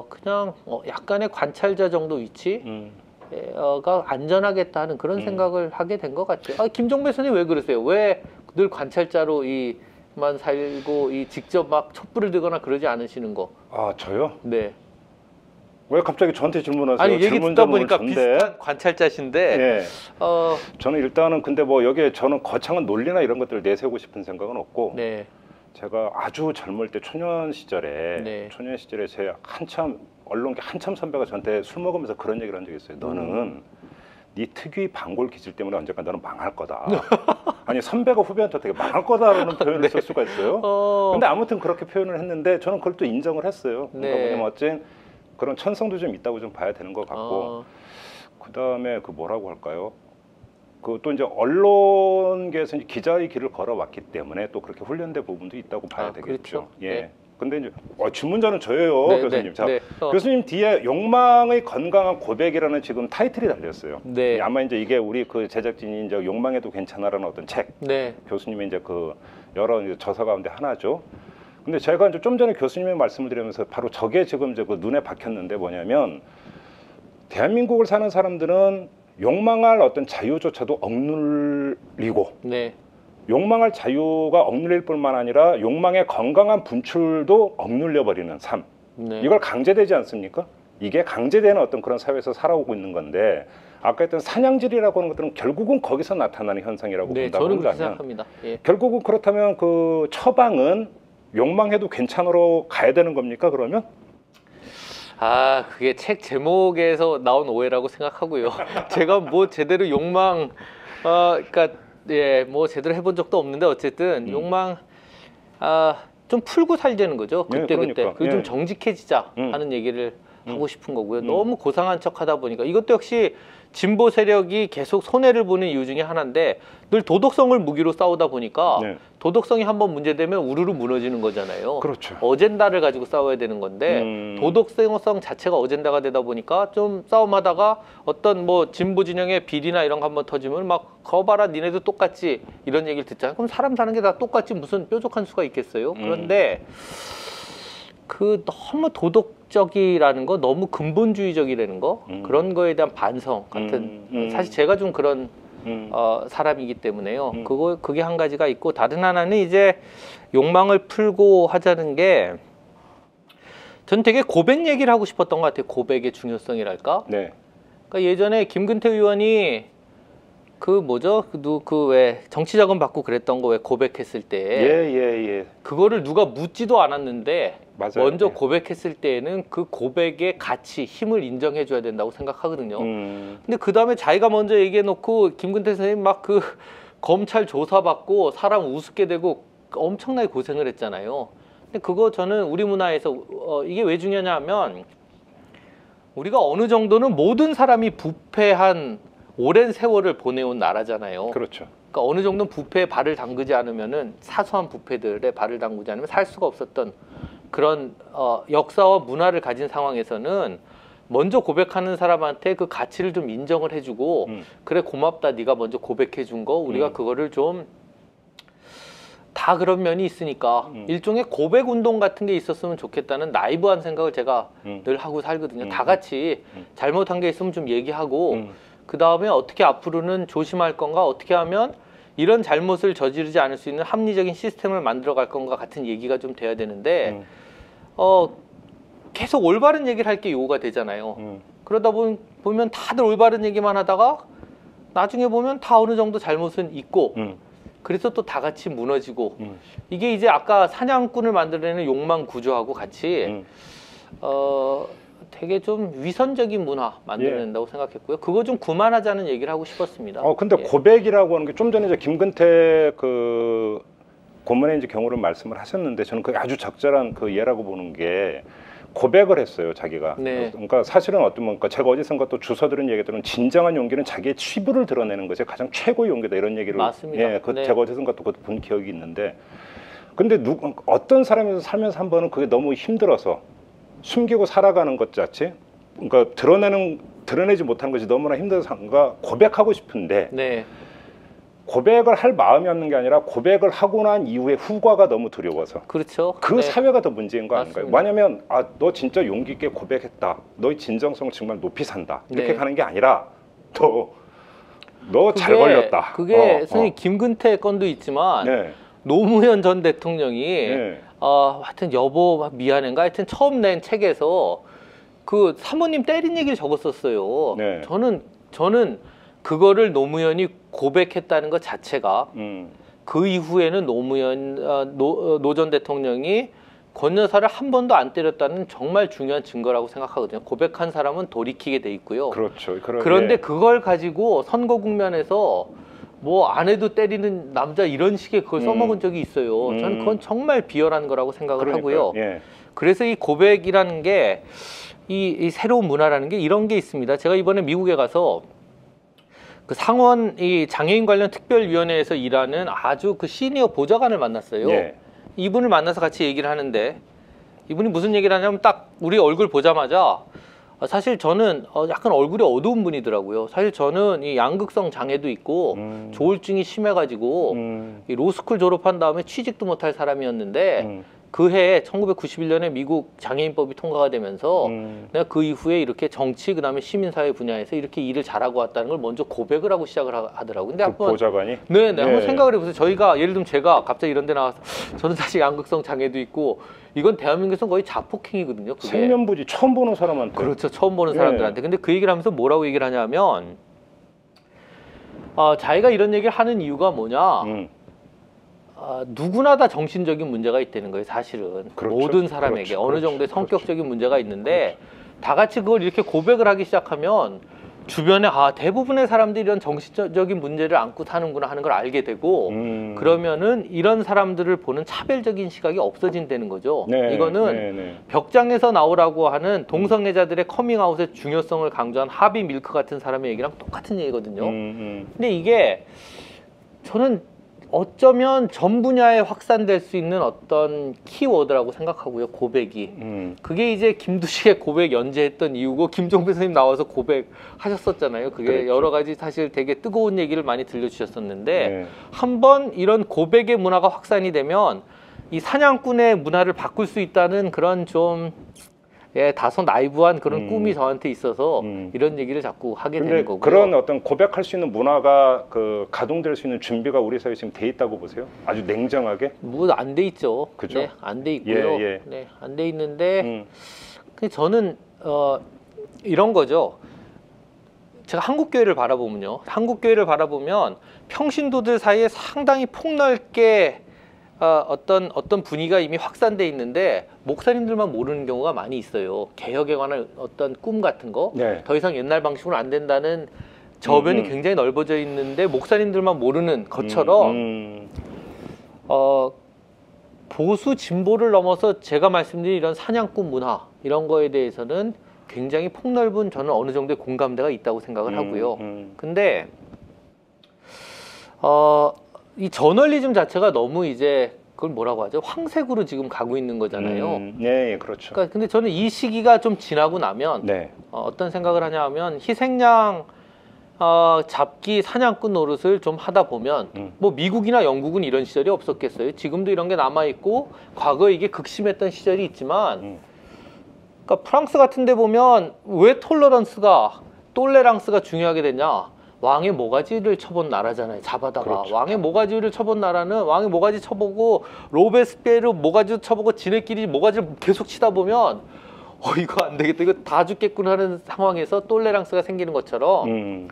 그냥 약간의 관찰자 정도 위치가 안전하겠다는 그런 생각을 하게 된 것 같아요. 김종배 선생님 왜 그러세요? 왜 늘 관찰자로 만 살고 직접 막 촛불을 들거나 그러지 않으시는 거? 저요? 네. 왜 갑자기 저한테 질문하세요? 아니 얘기 듣다 보니까 비슷한 관찰자신데 네. 저는 일단은 근데 뭐 여기에 저는 거창한 논리나 이런 것들을 내세우고 싶은 생각은 없고 네. 제가 아주 젊을 때 초년 시절에 제 한참 언론계 한참 선배가 저한테 술 먹으면서 그런 얘기를 한 적이 있어요. 너는 네 특유의 반골 기질 때문에 언젠가 너는 망할 거다. 아니 선배가 후배한테 어떻게 망할 거다라는 표현을 쓸 수가 있어요. 근데 아무튼 그렇게 표현을 했는데 저는 그걸 또 인정을 했어요. 그러니까 뭐냐면 어쨌든 그런 천성도 좀 있다고 좀 봐야 되는 것 같고 그다음에 그 뭐라고 할까요? 그 또 이제 언론계에서 이제 기자의 길을 걸어왔기 때문에 또 그렇게 훈련된 부분도 있다고 봐야 되겠죠. 그렇죠. 예. 네. 근데 이제 질문자는 저예요, 네, 교수님. 네, 자, 네. 교수님 뒤에 욕망의 건강한 고백이라는 지금 타이틀이 달렸어요. 네. 아마 이제 이게 우리 그 제작진이 이제 욕망해도 괜찮아라는 어떤 책, 네. 교수님의 이제 그 여러 이제 저서 가운데 하나죠. 근데 제가 이제 좀 전에 교수님의 말씀을 드리면서 바로 저게 지금 이제 그 눈에 박혔는데 뭐냐면 대한민국을 사는 사람들은 욕망할 어떤 자유조차도 억눌리고 네. 욕망할 자유가 억눌릴 뿐만 아니라 욕망의 건강한 분출도 억눌려 버리는 삶. 네. 이걸 강제되지 않습니까? 이게 강제되는 어떤 그런 사회에서 살아오고 있는 건데 아까 했던 사냥질이라고 하는 것들은 결국은 거기서 나타나는 현상이라고 네, 본다고 저는 그렇게 한다면 생각합니다. 예. 결국은 그렇다면 그 처방은 욕망해도 괜찮으로 가야 되는 겁니까? 그러면? 그게 책 제목에서 나온 오해라고 생각하고요. 제가 뭐 제대로 욕망, 그러니까 예, 뭐 제대로 해본 적도 없는데 어쨌든 욕망, 좀 풀고 살자는 거죠. 예, 그때 그러니까. 그리고 좀 예. 정직해지자 하는 얘기를 하고 싶은 거고요. 음. 너무 고상한 척하다 보니까 이것도 역시 진보 세력이 계속 손해를 보는 이유 중에 하나인데 늘 도덕성을 무기로 싸우다 보니까 네. 도덕성이 한번 문제되면 우르르 무너지는 거잖아요. 그렇죠. 어젠다를 가지고 싸워야 되는 건데 도덕성 자체가 어젠다가 되다 보니까 좀 싸움하다가 어떤 뭐 진보 진영의 비리나 이런 거 한번 터지면 막 거봐라 니네도 똑같지 이런 얘기를 듣잖아요. 그럼 사람 사는 게 다 똑같지 무슨 뾰족한 수가 있겠어요? 그런데 그 너무 도덕적이라는 거, 너무 근본주의적이라는 거 그런 거에 대한 반성 같은 사실 제가 좀 그런 사람이기 때문에요. 그게 한 가지가 있고 다른 하나는 이제 욕망을 풀고 하자는 게 전 되게 고백 얘기를 하고 싶었던 것 같아요. 고백의 중요성이랄까. 네. 그러니까 예전에 김근태 의원이 그 뭐죠? 그 왜 정치자금 받고 그랬던 거 왜 고백했을 때 예. 그거를 누가 묻지도 않았는데 맞아요. 먼저 예. 고백했을 때에는 그 고백의 가치, 힘을 인정해 줘야 된다고 생각하거든요. 근데 그 다음에 자기가 먼저 얘기해 놓고 김근태 선생님 막 그 검찰 조사받고 사람 우습게 되고 엄청나게 고생을 했잖아요. 근데 그거 저는 우리 문화에서 이게 왜 중요하냐면 우리가 어느 정도는 모든 사람이 부패한 오랜 세월을 보내온 나라잖아요. 그렇죠. 그러니까 어느 정도는 부패에 발을 담그지 않으면은 사소한 부패들에 발을 담그지 않으면 살 수가 없었던 그런 역사와 문화를 가진 상황에서는 먼저 고백하는 사람한테 그 가치를 좀 인정을 해주고 그래 고맙다 네가 먼저 고백해준 거 우리가 그거를 좀 다 그런 면이 있으니까 일종의 고백 운동 같은 게 있었으면 좋겠다는 나이브한 생각을 제가 늘 하고 살거든요. 다 같이 잘못한 게 있으면 좀 얘기하고 그 다음에 어떻게 앞으로는 조심할 건가 어떻게 하면 이런 잘못을 저지르지 않을 수 있는 합리적인 시스템을 만들어 갈 건가 같은 얘기가 좀 돼야 되는데 계속 올바른 얘기를 할 게 요구가 되잖아요. 그러다 보면 다들 올바른 얘기만 하다가 나중에 보면 다 어느 정도 잘못은 있고 그래서 또 다 같이 무너지고 이게 이제 아까 사냥꾼을 만들어내는 욕망 구조하고 같이 되게 좀 위선적인 문화 만들어낸다고 생각했고요. 그거 좀 그만하자는 얘기를 하고 싶었습니다. 근데 고백이라고 하는 게 좀 전에 이제 김근태 그 고문의 이제 경우를 말씀을 하셨는데 저는 그게 아주 적절한 그 예라고 보는 게 고백을 했어요, 자기가. 네. 그러니까 사실은 어떤 그러니까 제가 어디선가 또 주워 들은 얘기들은 진정한 용기는 자기의 치부를 드러내는 것이 가장 최고의 용기다 이런 얘기를 맞습니다. 예, 네. 제가 어디선가 또 본 기억이 있는데 근데 어떤 사람이 살면서 한 번은 그게 너무 힘들어서 숨기고 살아가는 것 자체 그러니까 드러내지 못하는 것이 너무나 힘들어서 고백하고 싶은데 네. 고백을 할 마음이 없는 게 아니라 고백을 하고 난 이후에 후과가 너무 두려워서 그렇죠. 그 네. 사회가 더 문제인 거 아닌가요? 맞습니다. 왜냐면 너 진짜 용기 있게 고백했다. 너의 진정성을 정말 높이 산다. 이렇게 네. 가는 게 아니라 너 잘 걸렸다. 그게 선생님 김근태 건도 있지만 네. 노무현 전 대통령이 네. 하여튼 여보 미안해가 하여튼 처음 낸 책에서 그 사모님 때린 얘기를 적었었어요. 네. 저는 그거를 노무현이 고백했다는 것 자체가 그 이후에는 노 전 대통령이 권 여사를 한 번도 안 때렸다는 정말 중요한 증거라고 생각하거든요. 고백한 사람은 돌이키게 돼 있고요. 그렇죠. 그런데 그걸 가지고 선거 국면에서 뭐 아내도 때리는 남자 이런 식의 그걸 써먹은 적이 있어요. 저는 그건 정말 비열한 거라고 생각을 하고요. 예. 그래서 이 고백이라는 게 이 새로운 문화라는 게 이런 게 있습니다. 제가 이번에 미국에 가서 그 상원 이 장애인 관련 특별위원회에서 일하는 아주 그 시니어 보좌관을 만났어요. 예. 이분을 만나서 같이 얘기를 하는데 이분이 무슨 얘기를 하냐면 딱 우리 얼굴 보자마자 사실 저는 약간 얼굴이 어두운 분이더라고요. 사실 저는 이 양극성 장애도 있고 조울증이 심해가지고 이 로스쿨 졸업한 다음에 취직도 못할 사람이었는데 그 해에 1991년에 미국 장애인법이 통과가 되면서 내가 그 이후에 이렇게 정치 그다음에 시민사회 분야에서 이렇게 일을 잘하고 왔다는 걸 먼저 고백을 하고 시작을 하더라고요. 근데 그 한번 보좌관이? 네, 예. 한번 생각을 해보세요. 저희가 예를 들면 제가 갑자기 이런 데 나와서 저는 사실 양극성 장애도 있고 이건 대한민국에서 거의 자폭행위거든요. 그게. 생면부지 처음 보는 사람한테. 그렇죠. 처음 보는 예. 사람들한테. 근데 그 얘기를 하면서 뭐라고 얘기를 하냐면 자기가 이런 얘기를 하는 이유가 뭐냐. 누구나 다 정신적인 문제가 있다는 거예요. 사실은. 그렇죠. 모든 사람에게 그렇죠. 어느 정도의 그렇죠. 성격적인 문제가 있는데 다 같이 그걸 이렇게 고백을 하기 시작하면 주변에 대부분의 사람들이 이런 정신적인 문제를 안고 사는구나 하는 걸 알게 되고 그러면은 이런 사람들을 보는 차별적인 시각이 없어진다는 거죠. 네, 이거는 벽장에서 나오라고 하는 동성애자들의 커밍아웃의 중요성을 강조한 하비 밀크 같은 사람의 얘기랑 똑같은 얘기거든요. 근데 이게 저는 어쩌면 전 분야에 확산될 수 있는 어떤 키워드라고 생각하고요. 고백이. 그게 이제 김두식의 고백 연재했던 이유고 김종배 선생님 나와서 고백하셨었잖아요. 그게 그렇죠. 여러 가지 사실 되게 뜨거운 얘기를 많이 들려주셨었는데 한번 이런 고백의 문화가 확산이 되면 이 사냥꾼의 문화를 바꿀 수 있다는 그런 좀 다소 나이브한 그런 꿈이 저한테 있어서 이런 얘기를 자꾸 하게 되는 거고요. 그런 어떤 고백할 수 있는 문화가 가동될 수 있는 준비가 우리 사회에 지금 돼 있다고 보세요? 아주 냉정하게? 뭐 안 돼 있죠. 그죠? 네, 안 돼 있고요. 예. 네, 안 돼 있는데 저는 이런 거죠. 제가 한국 교회를 바라보면요. 한국 교회를 바라보면 평신도들 사이에 상당히 폭넓게 어떤 분위기가 이미 확산돼 있는데 목사님들만 모르는 경우가 많이 있어요. 개혁에 관한 어떤 꿈 같은 거, 네. 더 이상 옛날 방식으로 안 된다는 저변이 굉장히 넓어져 있는데 목사님들만 모르는 것처럼 보수 진보를 넘어서 제가 말씀드린 이런 사냥꾼 문화 이런 거에 대해서는 굉장히 폭넓은 저는 어느 정도의 공감대가 있다고 생각을 하고요. 근데 이 저널리즘 자체가 너무 이제 그걸 뭐라고 하죠? 황색으로 지금 가고 있는 거잖아요. 네, 그렇죠. 그러니까 근데 저는 이 시기가 좀 지나고 나면 어떤 생각을 하냐 하면 희생양 잡기 사냥꾼 노릇을 좀 하다 보면 뭐 미국이나 영국은 이런 시절이 없었겠어요. 지금도 이런 게 남아 있고 과거에 이게 극심했던 시절이 있지만 그러니까 프랑스 같은 데 보면 왜 톨레랑스가 중요하게 됐냐? 왕의 모가지를 쳐본 나라잖아요. 잡아다가. 그렇죠. 왕의 모가지를 쳐본 나라는 왕의 모가지 쳐보고 로베스피에르 모가지도 쳐보고 지네끼리 모가지를 계속 치다 보면 이거 안 되겠다. 이거 다 죽겠구나 하는 상황에서 톨레랑스가 생기는 것처럼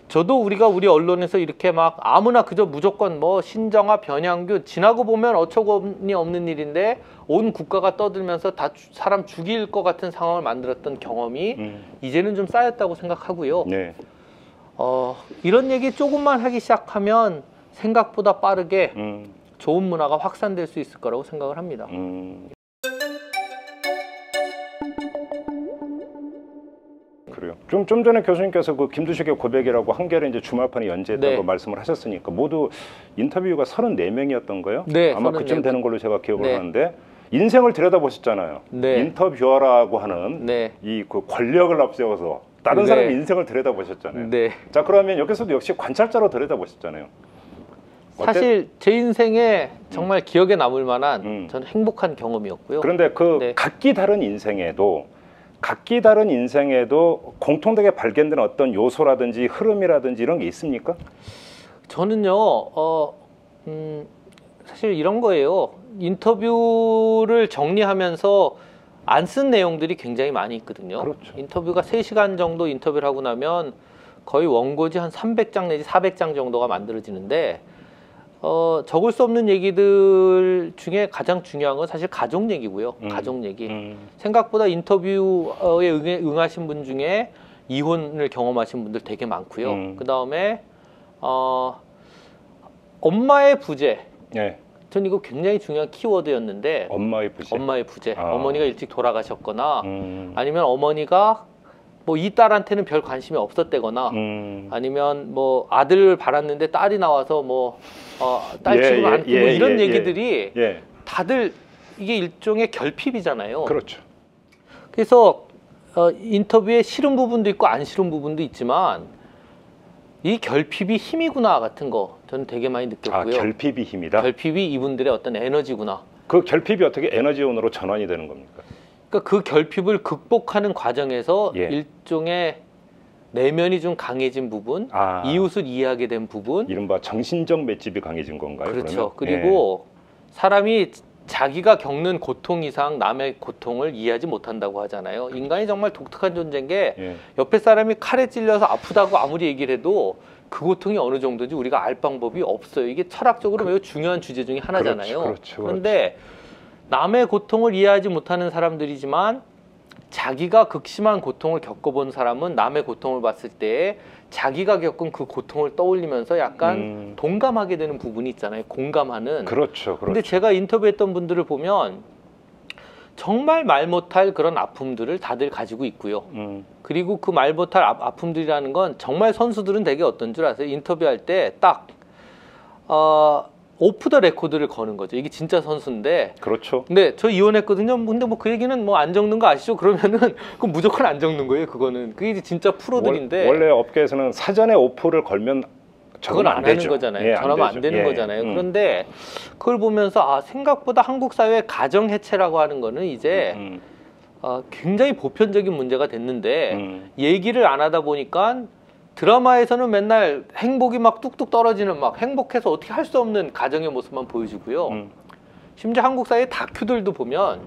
저도 우리 언론에서 이렇게 막 아무나 그저 무조건 뭐 신정화 변양규 지나고 보면 어처구니 없는 일인데 온 국가가 떠들면서 다 사람 죽일 것 같은 상황을 만들었던 경험이 이제는 좀 쌓였다고 생각하고요. 네. 이런 얘기 조금만 하기 시작하면 생각보다 빠르게 좋은 문화가 확산될 수 있을 거라고 생각을 합니다. 그래요. 좀 전에 교수님께서 그 김두식의 고백이라고 한겨레 이제 주말판에 연재했다고 말씀을 하셨으니까 모두 인터뷰가 34명이었던 거예요? 네, 아마 그쯤 되는 걸로 제가 기억을 하는데 인생을 들여다보셨잖아요. 네. 인터뷰어라고 하는 이 그 권력을 앞세워서 다른 사람의 인생을 들여다보셨잖아요. 자, 그러면 여기서도 역시 관찰자로 들여다보셨잖아요. 사실 제 인생에 정말 기억에 남을 만한 저는 행복한 경험이었고요. 그런데 각기 다른 인생에도 공통되게 발견되는 어떤 요소라든지 흐름이라든지 이런 게 있습니까? 저는요, 사실 이런 거예요. 인터뷰를 정리하면서 안 쓴 내용들이 굉장히 많이 있거든요. 그렇죠. 인터뷰가 3시간 정도 인터뷰를 하고 나면 거의 원고지 한 300장 내지 400장 정도가 만들어지는데 적을 수 없는 얘기들 중에 가장 중요한 건 사실 가족 얘기고요. 가족 얘기. 생각보다 인터뷰에 응하신 분 중에 이혼을 경험하신 분들 되게 많고요. 그 다음에 엄마의 부재. 예. 전 이거 굉장히 중요한 키워드였는데 엄마의 부재. 엄마의 부재. 아. 어머니가 일찍 돌아가셨거나 아니면 어머니가 뭐 이 딸한테는 별 관심이 없었대거나 아니면 뭐 아들을 바랐는데 딸이 나와서 뭐 딸 취급 안 하고 뭐 이런 얘기들이 다들 이게 일종의 결핍이잖아요. 그렇죠. 그래서 인터뷰에 싫은 부분도 있고 안 싫은 부분도 있지만 이 결핍이 힘이구나 같은 거 저는 되게 많이 느꼈고요. 결핍이 힘이다? 결핍이 이분들의 어떤 에너지구나. 그 결핍이 어떻게 에너지원으로 전환이 되는 겁니까? 그러니까 그 결핍을 극복하는 과정에서 일종의 내면이 좀 강해진 부분, 이웃을 이해하게 된 부분, 이른바 정신적 맷집이 강해진 건가요? 그렇죠. 그러면? 그리고 사람이 자기가 겪는 고통 이상 남의 고통을 이해하지 못한다고 하잖아요. 인간이 정말 독특한 존재인 게 옆에 사람이 칼에 찔려서 아프다고 아무리 얘기를 해도 그 고통이 어느 정도인지 우리가 알 방법이 없어요. 이게 철학적으로 매우 중요한 주제 중에 하나잖아요. 그렇죠. 그런데 남의 고통을 이해하지 못하는 사람들이지만 자기가 극심한 고통을 겪어본 사람은 남의 고통을 봤을 때 자기가 겪은 그 고통을 떠올리면서 약간 동감하게 되는 부분이 있잖아요. 공감하는. 그렇죠. 근데 제가 인터뷰했던 분들을 보면 정말 말 못할 그런 아픔들을 다들 가지고 있고요. 그리고 그 말 못할 아픔들이라는 건 정말 선수들은 되게 어떤 줄 아세요? 인터뷰할 때 딱 오프 더 레코드를 거는 거죠. 이게 진짜 선수인데. 그렇죠. 근데 저 이혼했거든요. 근데 뭐 그 얘기는 뭐 안 적는 거 아시죠? 그러면은 그건 무조건 안 적는 거예요. 그거는 그게 이제 진짜 프로들인데. 원래 업계에서는 사전에 오프를 걸면 그건 안 하는 거잖아요. 전하면 안 되는 거잖아요. 그런데 그걸 보면서 생각보다 한국 사회의 가정 해체라고 하는 거는 이제 굉장히 보편적인 문제가 됐는데 얘기를 안 하다 보니까 드라마에서는 맨날 행복이 막 뚝뚝 떨어지는 막 행복해서 어떻게 할 수 없는 가정의 모습만 보여주고요. 심지어 한국 사회 다큐들도 보면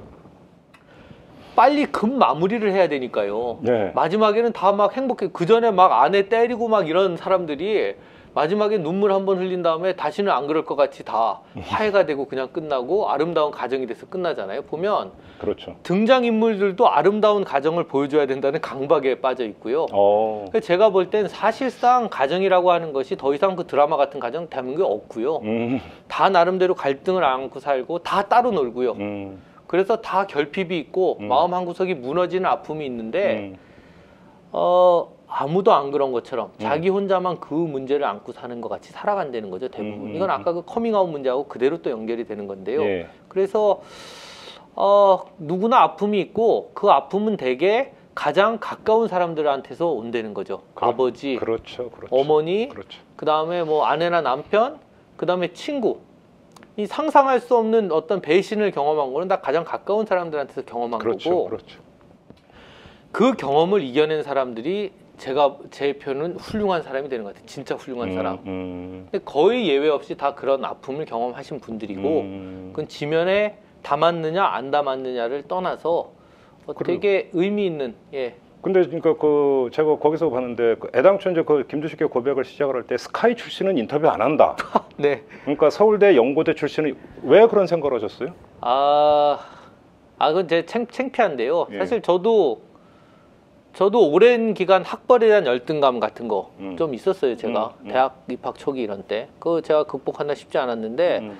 빨리 급 마무리를 해야 되니까요. 마지막에는 다 막 행복해. 그 전에 막 아내 때리고 막 이런 사람들이 마지막에 눈물 한 번 흘린 다음에 다시는 안 그럴 것 같이 다 화해가 되고 그냥 끝나고 아름다운 가정이 돼서 끝나잖아요. 보면 그렇죠. 등장인물들도 아름다운 가정을 보여줘야 된다는 강박에 빠져 있고요. 제가 볼 땐 사실상 가정이라고 하는 것이 더 이상 그 드라마 같은 가정 대한민국에 없고요. 다 나름대로 갈등을 안고 살고 다 따로 놀고요. 그래서 다 결핍이 있고 마음 한구석이 무너지는 아픔이 있는데 아무도 안 그런 것처럼 자기 혼자만 그 문제를 안고 사는 것 같이 살아간다는 거죠, 대부분. 이건 아까 그 커밍아웃 문제하고 그대로 또 연결이 되는 건데요. 그래서 누구나 아픔이 있고 그 아픔은 대개 가장 가까운 사람들한테서 온다는 거죠. 아버지, 어머니, 그다음에 뭐 아내나 남편, 그다음에 친구. 이 상상할 수 없는 어떤 배신을 경험한 거는 다 가장 가까운 사람들한테서 경험한 거고 그 경험을 이겨낸 사람들이 제 표현은 훌륭한 사람이 되는 것 같아요. 진짜 훌륭한 사람. 근데 거의 예외 없이 다 그런 아픔을 경험하신 분들이고 그건 지면에 담았느냐 안 담았느냐를 떠나서 되게 의미 있는 근데 그러니까 그 제가 거기서 봤는데 애당초 이제 그 김두식의 고백을 시작을 할 때 스카이 출신은 인터뷰 안 한다. 네. 그러니까 서울대 연고대 출신은 왜 그런 생각을 하셨어요? 그건 제 창피한데요. 사실 저도 오랜 기간 학벌에 대한 열등감 같은 거 좀 있었어요. 제가 대학 입학 초기 이런 때 그거 제가 극복하기가 쉽지 않았는데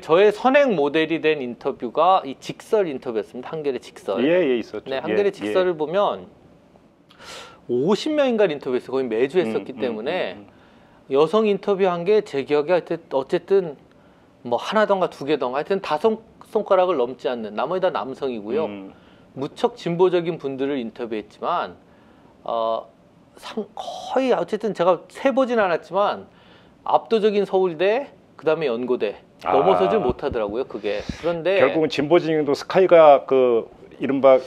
저의 선행 모델이 된 인터뷰가 이 직설 인터뷰였습니다. 한겨레 직설. 있었죠. 네, 한겨레 직설을 보면 50명인가 인터뷰했어요. 거의 매주 했었기 때문에 여성 인터뷰한 게 제 기억에 어쨌든 뭐 하나던가 두 개던가 하여튼 5손가락을 넘지 않는 나머지 다 남성이고요. 무척 진보적인 분들을 인터뷰했지만 거의 어쨌든 제가 세보진 않았지만 압도적인 서울대 그다음에 연고대 넘어서질 못하더라고요. 그게. 그런데 결국은 진보진영도 스카이가 그 이른바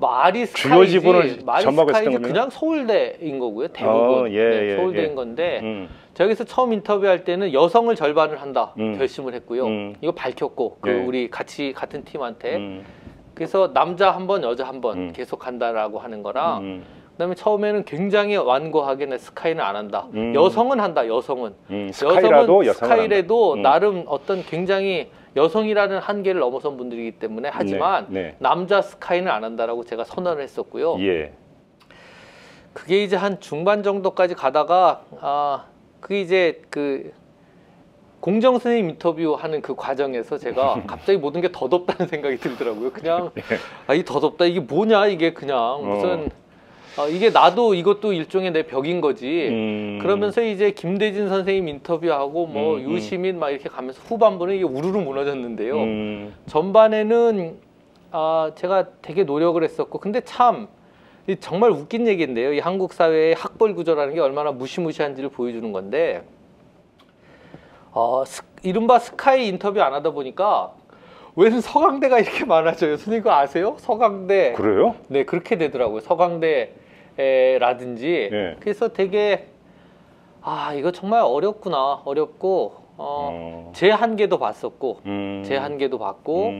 말이 주요 지분을 점하고 있었던 겁니다. 그냥 서울대인 거고요. 대부분 서울대인 건데 저기서 처음 인터뷰할 때는 여성을 절반을 한다 결심을 했고요. 이거 밝혔고 우리 같은 팀한테 그래서 남자 한 번 여자 한 번 계속 한다라고 하는 거랑 그다음에 처음에는 굉장히 완고하게 스카이는 안 한다. 여성은 한다. 여성은 스카이라도 나름 어떤 굉장히 여성이라는 한계를 넘어선 분들이기 때문에 하지만 남자 스카이는 안 한다라고 제가 선언을 했었고요. 그게 이제 한 중반 정도까지 가다가 그게 이제 공정 선생님 인터뷰하는 그 과정에서 제가 갑자기 모든 게 더덥다는 생각이 들더라고요. 그냥 이 더덥다 이게 뭐냐 이게 그냥 무슨 이게 나도 이것도 일종의 내 벽인 거지. 그러면서 이제 김대진 선생님 인터뷰하고 뭐 유시민 막 이렇게 가면서 후반부는 이게 우르르 무너졌는데요. 전반에는 제가 되게 노력을 했었고 근데 참 정말 웃긴 얘기인데요. 이 한국 사회의 학벌 구조라는 게 얼마나 무시무시한지를 보여주는 건데 이른바 스카이 인터뷰 안 하다 보니까 웬 서강대가 이렇게 많아져요. 선생님 그거 아세요? 서강대. 그래요? 네, 그렇게 되더라고요. 서강대라든지. 네. 그래서 되게 이거 정말 어렵구나. 어렵고 제 한계도 봤었고 제 한계도 봤고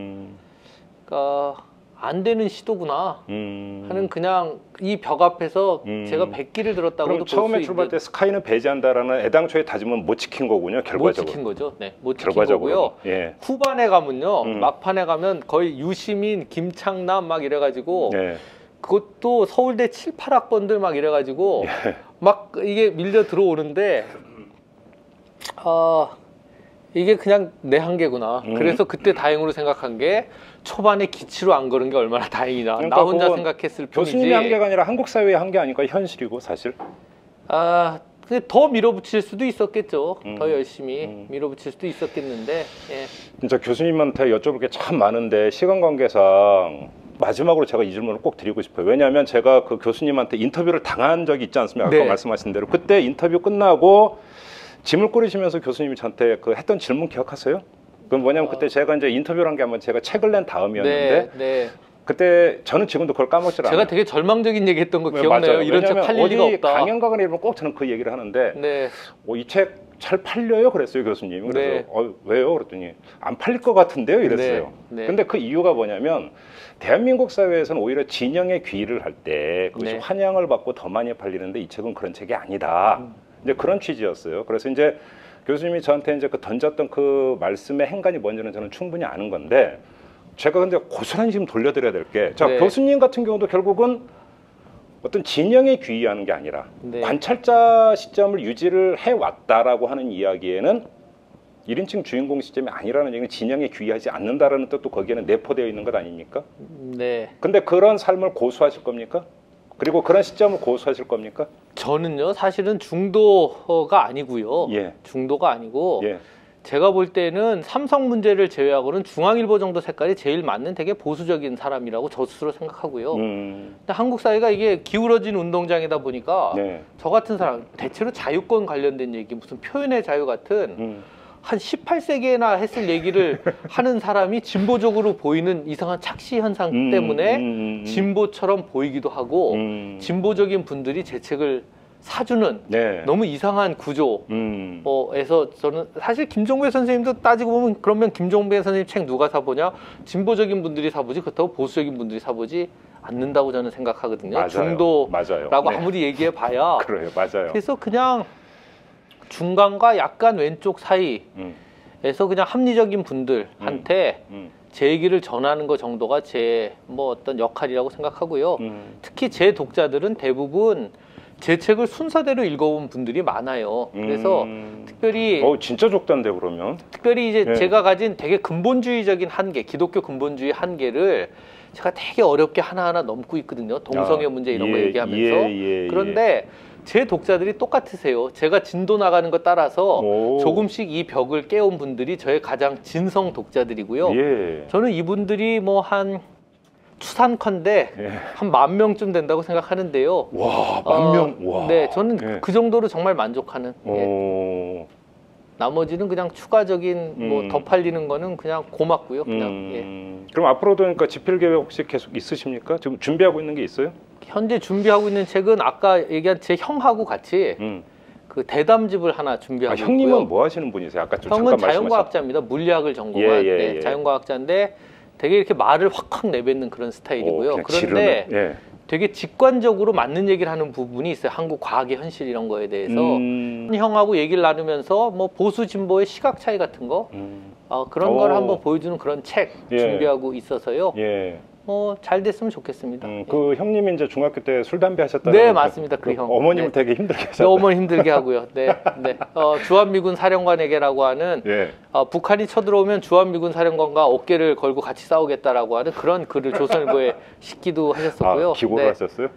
안 되는 시도구나 하는 그냥 이 벽 앞에서 제가 백기를 들었다고도 그럼 볼 수 처음에 있는 출발 때 스카이는 배제한다라는 애당초에 다짐은 못 지킨 거군요. 결과적으로. 못 지킨 거죠. 네, 못 지킨 결과적으로. 거고요. 예. 후반에 가면요, 막판에 가면 거의 유시민, 김창남 막 이래가지고 예. 그것도 서울대 7, 8학번들 막 이래가지고 막 이게 밀려 들어오는데 이게 그냥 내 한계구나. 그래서 그때 다행으로 생각한 게 초반에 기치로 안 걸은 게 얼마나 다행이냐. 그러니까 나 혼자 그건 생각했을 뿐이지. 교수님의 한계가 아니라 한국 사회의 한계 아닐까 현실이고 사실. 근데 더 밀어붙일 수도 있었겠죠. 더 열심히 밀어붙일 수도 있었겠는데. 예. 진짜 교수님한테 여쭤볼 게 참 많은데 시간 관계상 마지막으로 제가 이 질문을 꼭 드리고 싶어요. 왜냐하면 제가 그 교수님한테 인터뷰를 당한 적이 있지 않습니까? 아까 네. 말씀하신 대로 그때 인터뷰 끝나고 짐을 꾸리시면서 교수님이 저한테 그 했던 질문 기억하세요? 그건 뭐냐면 그때 제가 이제 인터뷰를 한 게 아마 제가 책을 낸 다음이었는데 네. 그때 저는 지금도 그걸 까먹질 않아요. 제가 되게 절망적인 얘기했던 거 네, 기억나요. 맞아요. 이런 책 왜냐면 팔릴 리가 어디 없다. 강연 가거나 이러면 꼭 저는 그 얘기를 하는데 네. 이 책 잘 팔려요? 그랬어요 교수님이. 그래서 네. 왜요? 그랬더니 안 팔릴 것 같은데요? 이랬어요. 네. 근데 그 이유가 뭐냐면 대한민국 사회에서는 오히려 진영의 귀의를 할 때 그것이 네. 환영을 받고 더 많이 팔리는데 이 책은 그런 책이 아니다. 이제 그런 취지였어요. 그래서 이제 교수님이 저한테 이제 그 던졌던 그 말씀의 행간이 뭔지는 저는 충분히 아는 건데 제가 근데 고스란히 지금 돌려드려야 될 게 자 네. 교수님 같은 경우도 결국은 어떤 진영에 귀의하는 게 아니라 네. 관찰자 시점을 유지를 해왔다라고 하는 이야기에는 1인칭 주인공 시점이 아니라는 얘기는 진영에 귀의하지 않는다라는 뜻도 거기에는 내포되어 있는 것 아닙니까? 네. 근데 그런 삶을 고수하실 겁니까? 그리고 그런 시점을 고수하실 겁니까? 저는요 사실은 중도가 아니고요. 예. 중도가 아니고 예. 제가 볼 때는 삼성 문제를 제외하고는 중앙일보 정도 색깔이 제일 맞는 되게 보수적인 사람이라고 저 스스로 생각하고요. 근데 한국 사회가 이게 기울어진 운동장이다 보니까 네. 저 같은 사람 대체로 자유권 관련된 얘기 무슨 표현의 자유 같은 한 18세기에나 했을 얘기를 하는 사람이 진보적으로 보이는 이상한 착시 현상 때문에 진보처럼 보이기도 하고 진보적인 분들이 제 책을 사주는 네. 너무 이상한 구조에서 저는 사실 김종배 선생님도 따지고 보면 그러면 김종배 선생님 책 누가 사보냐? 진보적인 분들이 사보지 그렇다고 보수적인 분들이 사보지 않는다고 저는 생각하거든요. 맞아요. 중도라고 네. 아무리 얘기해 봐야 그래요. 맞아요. 그래서 그냥 중간과 약간 왼쪽 사이에서 그냥 합리적인 분들한테 제 얘기를 전하는 것 정도가 제 뭐 어떤 역할이라고 생각하고요. 특히 제 독자들은 대부분 제 책을 순서대로 읽어본 분들이 많아요. 그래서 특별히 진짜 좁단데 그러면. 특별히 이제 네. 제가 가진 되게 근본주의적인 한계, 기독교 근본주의 한계를 제가 되게 어렵게 하나하나 넘고 있거든요. 동성애 문제 이런 거 얘기하면서. 그런데 제 독자들이 똑같으세요. 제가 진도 나가는 거 따라서 조금씩 이 벽을 깨운 분들이 저의 가장 진성 독자들이고요. 예. 저는 이분들이 뭐 한 추산컨대 한 10,000명쯤 된다고 생각하는데요. 와, 10,000명. 와. 네, 저는 그 정도로 정말 만족하는. 나머지는 그냥 추가적인 뭐 더 팔리는 거는 그냥 고맙고요. 그냥. 그럼 앞으로도 그러니까 집필 계획 혹시 계속 있으십니까? 지금 준비하고 있는 게 있어요? 현재 준비하고 있는 책은 아까 얘기한 제 형하고 같이 그 대담집을 하나 준비하고 있고요. 형님은 뭐 하시는 분이세요? 아까 좀 형은 잠깐 자연과학자입니다. 물리학을 전공한 예. 자연과학자인데 되게 이렇게 말을 확확 내뱉는 그런 스타일이고요. 그냥 그런데 예. 되게 직관적으로 맞는 얘기를 하는 부분이 있어요. 한국 과학의 현실 이런 거에 대해서 형하고 얘기를 나누면서 뭐 보수 진보의 시각 차이 같은 거 그런 걸 한번 보여주는 그런 책 준비하고 있어서요. 잘 됐으면 좋겠습니다. 그 형님이 이제 중학교 때 술 담배 하셨다는. 네, 맞습니다. 그 형. 어머님을 네. 되게 힘들게 네, 하셨다. 어머니 힘들게 하고요. 네, 네. 주한미군 사령관에게라고 하는 예. 북한이 쳐들어오면 주한미군 사령관과 어깨를 걸고 같이 싸우겠다라고 하는 그런 글을 조선일보에 싣기도 하셨었고요. 기고를 네. 하셨어요?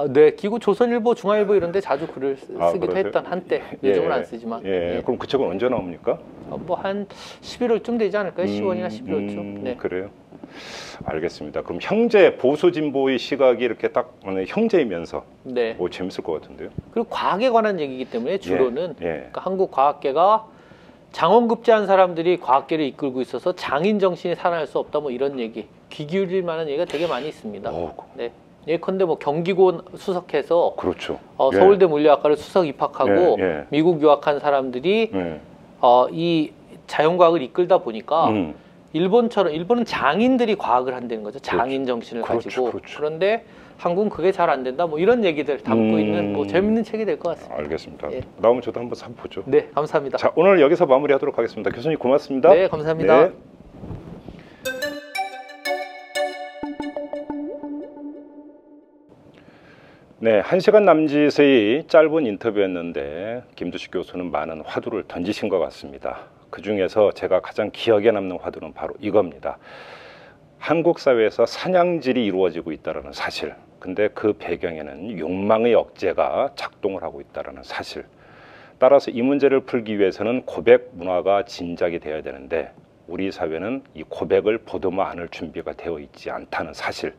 네, 기고 조선일보, 중앙일보 이런 데 자주 글을 쓰기도 그러세요? 했던 한때. 요즘은 안 쓰지만. 예. 그럼 그 책은 언제 나옵니까? 뭐 한 11월쯤 되지 않을까요? 10월이나 11월쯤. 네. 그래요. 알겠습니다. 그럼 형제 보수 진보의 시각이 이렇게 딱 형제이면서 네. 재밌을 것 같은데요. 그리고 과학에 관한 얘기이기 때문에 주로는 예. 그러니까 한국 과학계가 장원급제한 사람들이 과학계를 이끌고 있어서 장인 정신이 살아날 수 없다 뭐 이런 얘기, 귀 기울일 만한 얘기가 되게 많이 있습니다. 네. 예컨대 뭐 경기고 수석해서 그렇죠. 서울대 물리학과를 수석 입학하고 예. 미국 유학한 사람들이 예. 이 자연과학을 이끌다 보니까 음. 일본은 장인들이 과학을 한다는 거죠. 장인 정신을 가지고. 그렇죠. 그런데 한국은 그게 잘 안 된다. 뭐 이런 얘기들 담고 있는 뭐 재밌는 책이 될 것 같습니다. 알겠습니다. 예. 나오면 저도 한번 보죠. 네, 감사합니다. 자, 오늘 여기서 마무리하도록 하겠습니다. 교수님 고맙습니다. 네, 감사합니다. 네. 네, 1시간 남짓의 짧은 인터뷰였는데 김두식 교수는 많은 화두를 던지신 것 같습니다. 그 중에서 제가 가장 기억에 남는 화두는 바로 이겁니다. 한국 사회에서 사냥질이 이루어지고 있다는 사실, 근데 그 배경에는 욕망의 억제가 작동을 하고 있다는 사실. 따라서 이 문제를 풀기 위해서는 고백 문화가 진작이 되어야 되는데 우리 사회는 이 고백을 보듬어 안을 준비가 되어 있지 않다는 사실.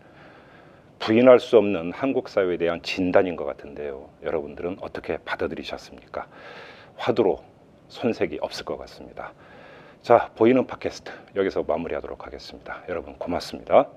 부인할 수 없는 한국 사회에 대한 진단인 것 같은데요. 여러분들은 어떻게 받아들이셨습니까? 화두로 손색이 없을 것 같습니다. 자, 보이는 팟캐스트 여기서 마무리하도록 하겠습니다. 여러분 고맙습니다.